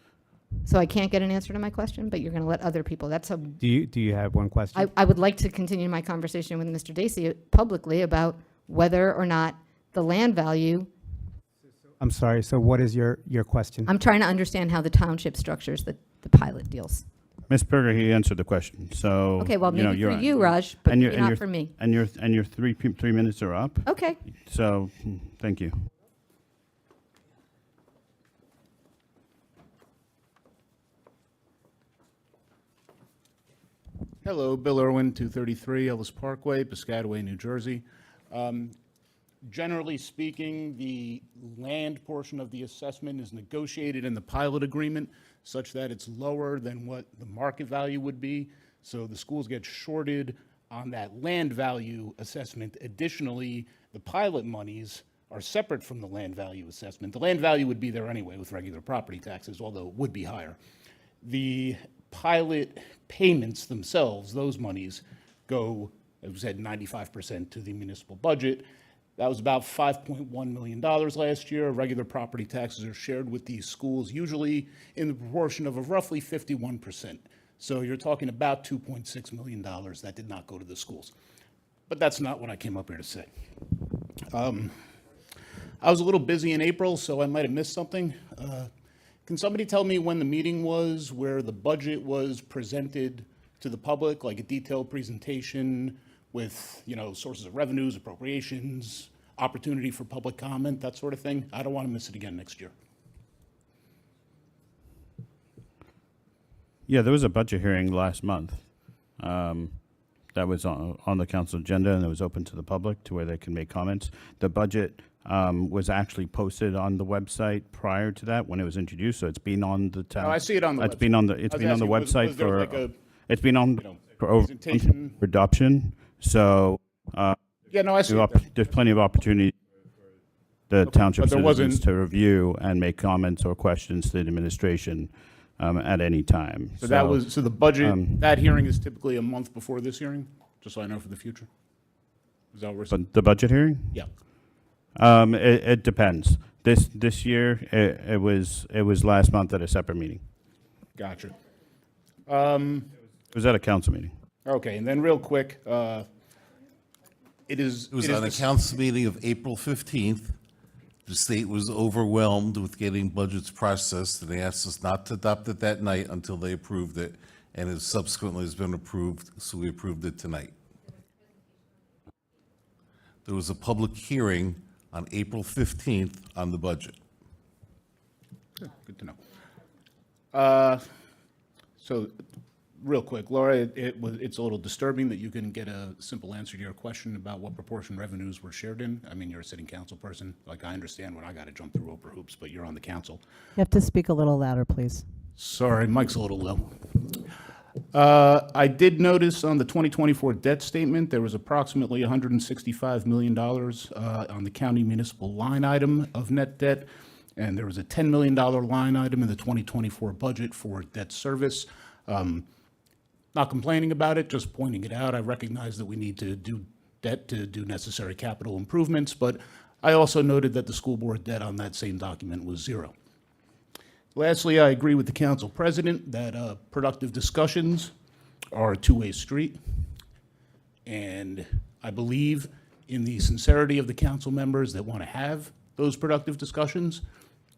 So I can't get an answer to my question, but you're going to let other people. That's a. Do you have one question? I would like to continue my conversation with Mr. Dacey publicly about whether or not the land value. I'm sorry, so what is your question? I'm trying to understand how the township structures the pilot deals. Ms. Berger, he answered the question, so. Okay, well, you know, maybe you're for on. you, Raj, but And maybe your- not for me. And your 3 minutes are up. Okay. So, thank you. Hello, Bill Irwin, 233 Ellis Parkway, Piscataway, New Jersey. Generally speaking, the land portion of the assessment is negotiated in the pilot agreement such that it's lower than what the market value would be. So the schools get shorted on that land value assessment. Additionally, the pilot monies are separate from the land value assessment. The land value would be there anyway with regular property taxes, although it would be higher. The pilot payments themselves, those monies, go, as we said, 95% to the municipal budget. That was about $5.1 million last year. Regular property taxes are shared with these schools, usually in the proportion of roughly 51%. So you're talking about $2.6 million that did not go to the schools. But that's not what I came up here to say. I was a little busy in April, so I might have missed something. Can somebody tell me when the meeting was where the budget was presented to the public, like a detailed presentation with, sources of revenues, appropriations, opportunity for public comment, that sort of thing? I don't want to miss it again next year. Yeah, there was a budget hearing last month that was on the council agenda, and it was open to the public to where they can make comments. The budget was actually posted on the website prior to that when it was introduced, so it's been on the town. Oh, I see it on the It's been on the, it's I was been on the asking, website was there for, like a, it's been on for over presentation? for adoption, so, Yeah, no, I see it. there's plenty of opportunity the township but there citizens wasn't- to review and make comments or questions to the administration at any time. So that was, so the budget, that hearing is typically a month before this hearing, just so I know for the future? Is that what we're saying? But the budget hearing? Yeah. It depends. This year, it was last month at a separate meeting. Gotcha. It was at a council meeting. Okay, and then real quick, it is. It was it is on a the- council meeting of April 15th. The state was overwhelmed with getting budgets processed, and they asked us not to adopt it that night until they approved it, and it subsequently has been approved, so we approved it tonight. There was a public hearing on April 15th on the budget. Good to know. So, real quick, Laura, it's a little disturbing that you couldn't get a simple answer to your question about what proportion revenues were shared in. I mean, you're a sitting council person. Like, I understand when I got to jump through Oprah hoops, but you're on the council. You have to speak a little louder, please. Sorry, mic's a little low. I did notice on the 2024 debt statement, there was approximately $165 million on the county municipal line item of net debt, and there was a $10 million line item in the 2024 budget for debt service. Not complaining about it, just pointing it out. I recognize that we need to do debt to do necessary capital improvements, but I also noted that the school board debt on that same document was zero. Lastly, I agree with the council president that productive discussions are a two-way street. And I believe in the sincerity of the council members that want to have those productive discussions.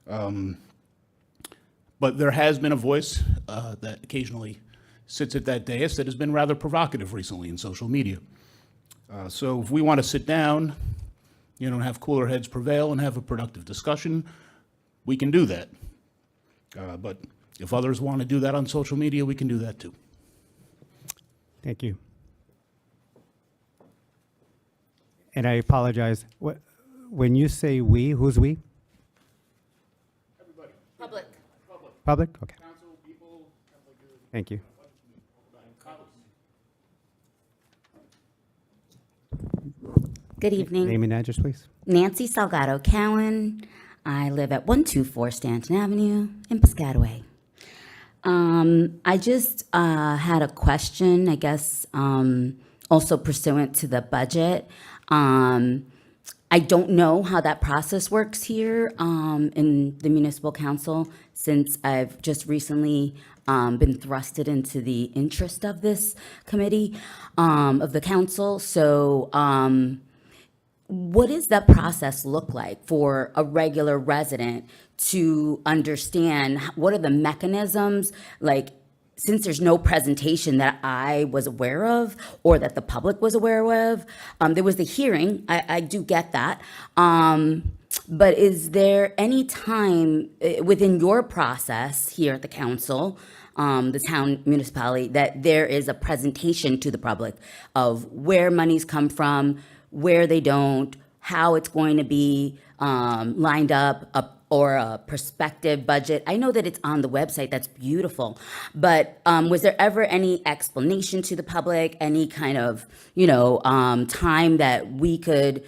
But there has been a voice that occasionally sits at that dais that has been rather provocative recently in social media. So if we want to sit down, and have cooler heads prevail and have a productive discussion, we can do that. But if others want to do that on social media, we can do that too. Thank you. And I apologize. When you say we, who's we? Public. Public? Okay. Thank you. Good evening. Name and address, please. Nancy Salgado Cowan. I live at 124 Stanton Avenue in Piscataway. I just had a question, I guess, also pursuant to the budget. I don't know how that process works here in the municipal council, since I've just recently been thrusted into the interest of this committee of the council. So what does that process look like for a regular resident to understand? What are the mechanisms? Like, since there's no presentation that I was aware of or that the public was aware of, there was the hearing, I do get that. But is there any time within your process here at the council, the town municipality, that there is a presentation to the public of where monies come from, where they don't, how it's going to be lined up, or a prospective budget? I know that it's on the website, that's beautiful, but was there ever any explanation to the public, any kind of, time that we could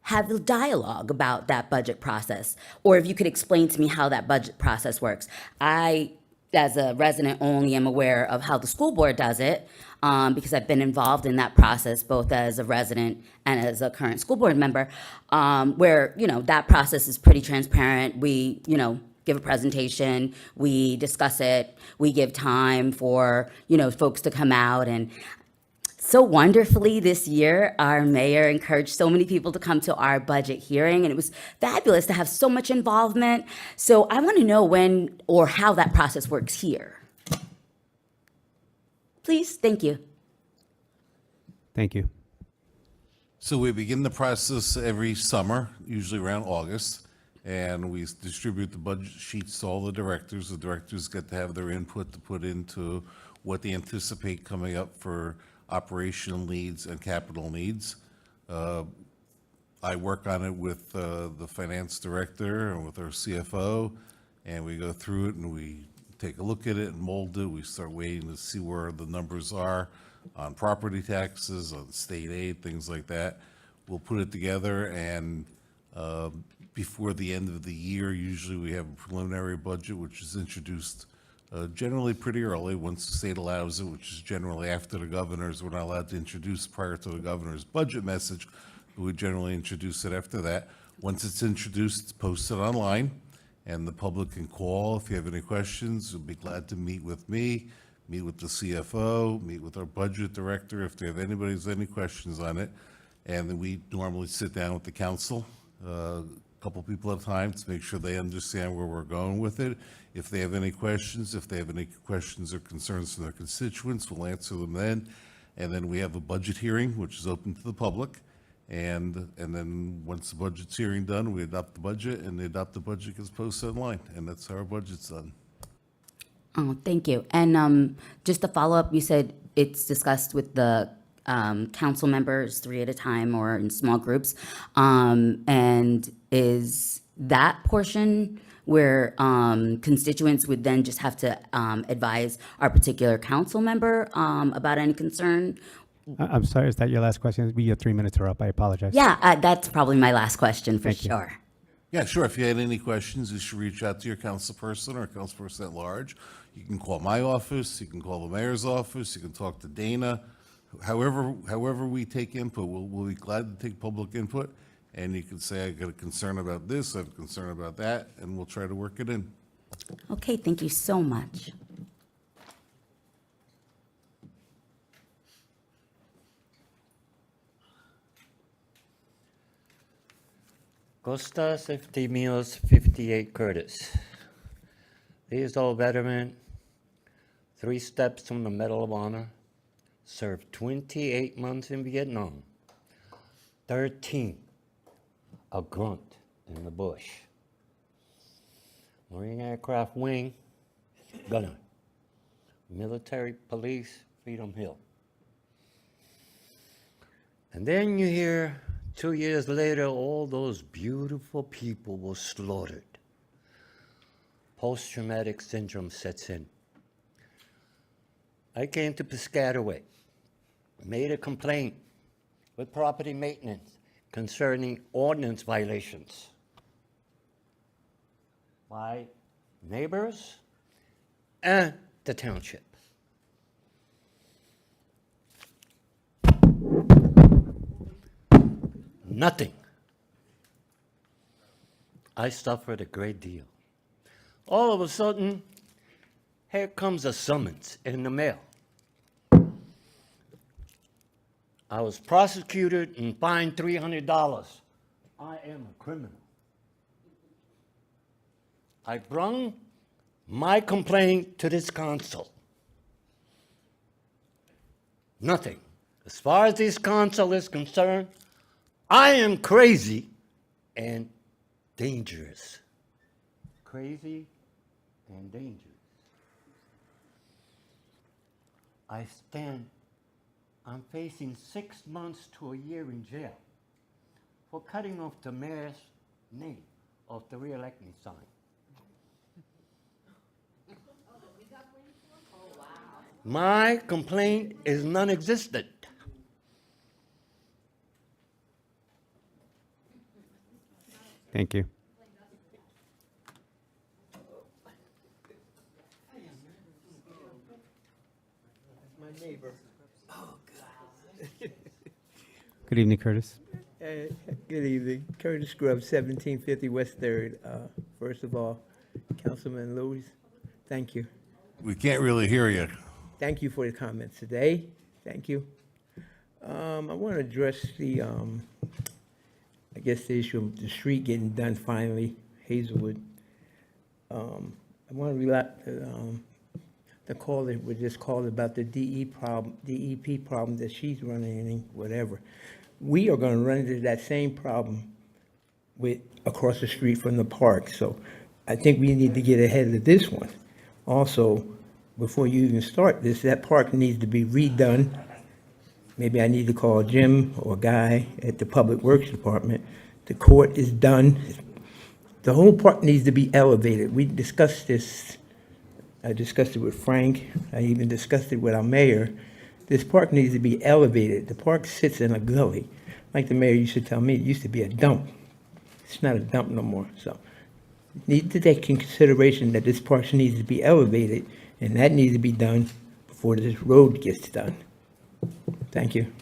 have the dialogue about that budget process? Or if you could explain to me how that budget process works. I, as a resident, only am aware of how the school board does it, because I've been involved in that process, both as a resident and as a current school board member, where, that process is pretty transparent. We, give a presentation, we discuss it, we give time for, folks to come out. And so wonderfully this year, our mayor encouraged so many people to come to our budget hearing, and it was fabulous to have so much involvement. So I want to know when or how that process works here. Please, thank you. Thank you. So we begin the process every summer, usually around August, and we distribute the budget sheets to all the directors. The directors get to have their input to put into what they anticipate coming up for operational needs and capital needs. I work on it with the finance director and with our CFO, and we go through it and we take a look at it and mold it. We start waiting to see where the numbers are on property taxes, on state aid, things like that. We'll put it together, and before the end of the year, usually we have a preliminary budget, which is introduced generally pretty early, once the state allows it, which is generally after the governor's. We're not allowed to introduce prior to the governor's budget message, but we generally introduce it after that. Once it's introduced, it's posted online, and the public can call if you have any questions. We'll be glad to meet with me, meet with the CFO, meet with our budget director if they have anybody's any questions on it. And then we normally sit down with the council, a couple people at a time, to make sure they understand where we're going with it. If they have any questions, or concerns from their constituents, we'll answer them then. And then we have a budget hearing, which is open to the public. And then once the budget's hearing done, we adopt the budget, and the adopted budget gets posted online, and that's how our budget's done. Oh, thank you. And just to follow up, you said it's discussed with the council members 3 at a time or in small groups. And is that portion where constituents would then just have to advise our particular council member about any concern? I'm sorry, is that your last question? Your 3 minutes are up. I apologize. Yeah, that's probably my last question for Thank you. sure. Yeah, sure. If you had any questions, you should reach out to your councilperson or councilperson at large. You can call my office, you can call the mayor's office, you can talk to Dana. However we take input, we'll be glad to take public input. And you can say, I got a concern about this, I have a concern about that, and we'll try to work it in. Okay, thank you so much. Costas Eftimios, 58 Curtis. These old veteran, 3 steps from the Medal of Honor, served 28 months in Vietnam, 13 a grunt in the bush, Marine Aircraft Wing, gunner, military police, Freedom Hill. And then you hear 2 years later, all those beautiful people were slaughtered. Post-traumatic syndrome sets in. I came to Piscataway, made a complaint with property maintenance concerning ordinance violations by neighbors and the township. Nothing. I suffered a great deal. All of a sudden, here comes a summons in the mail. I was prosecuted and fined $300. I am a criminal. I brung my complaint to this council. Nothing. As far as this council is concerned, I am crazy and dangerous. Crazy and dangerous. I'm facing 6 months to a year in jail for cutting off the mayor's name of the re-elect me sign. My complaint is non-existent. Thank you. My neighbor. Good evening, Curtis. Good evening. Curtis Grubb, 1750 West 3rd. First of all, Councilman Lewis, thank you. We can't really hear you. Thank you for the comments today. Thank you. I want to address the, I guess the issue of the street getting done finally, Hazelwood. I want to relate the call that was just called about the DEP problem that she's running into, whatever. We are going to run into that same problem with across the street from the park. So I think we need to get ahead of this one. Also, before you even start this, that park needs to be redone maybe I need to call Jim or Guy at the Public Works Department. The court is done. The whole park needs to be elevated. We discussed this, I discussed it with Frank, I even discussed it with our mayor. This park needs to be elevated. The park sits in a gully. Like the mayor used to tell me, it used to be a dump. It's not a dump no more, so. Need to take in consideration that this park needs to be elevated, and that needs to be done before this road gets done. Thank you.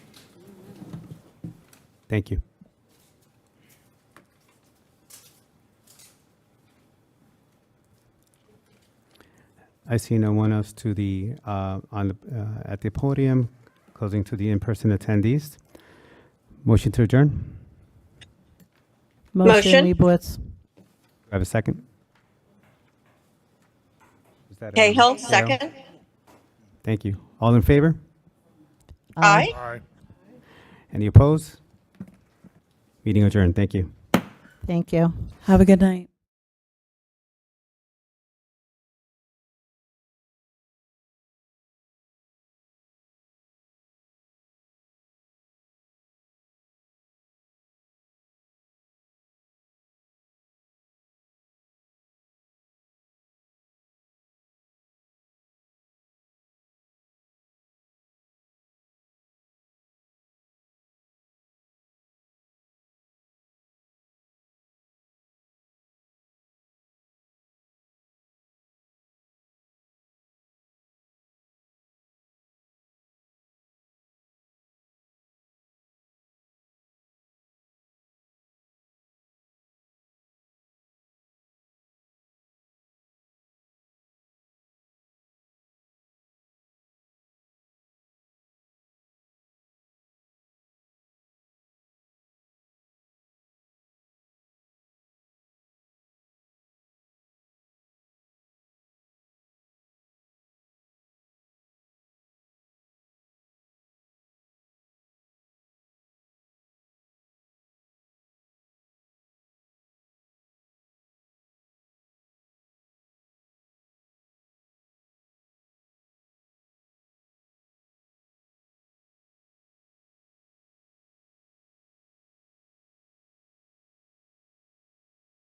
Thank you. I see no one else to the, at the podium, closing to the in-person attendees. Motion to adjourn? Motion, Leibowitz. Do I have a second? Was that, Cahill, Cahill? second. Thank you. All in favor? Aye. Aye. Any opposed? Meeting adjourned. Thank you. Thank you. Have a good night.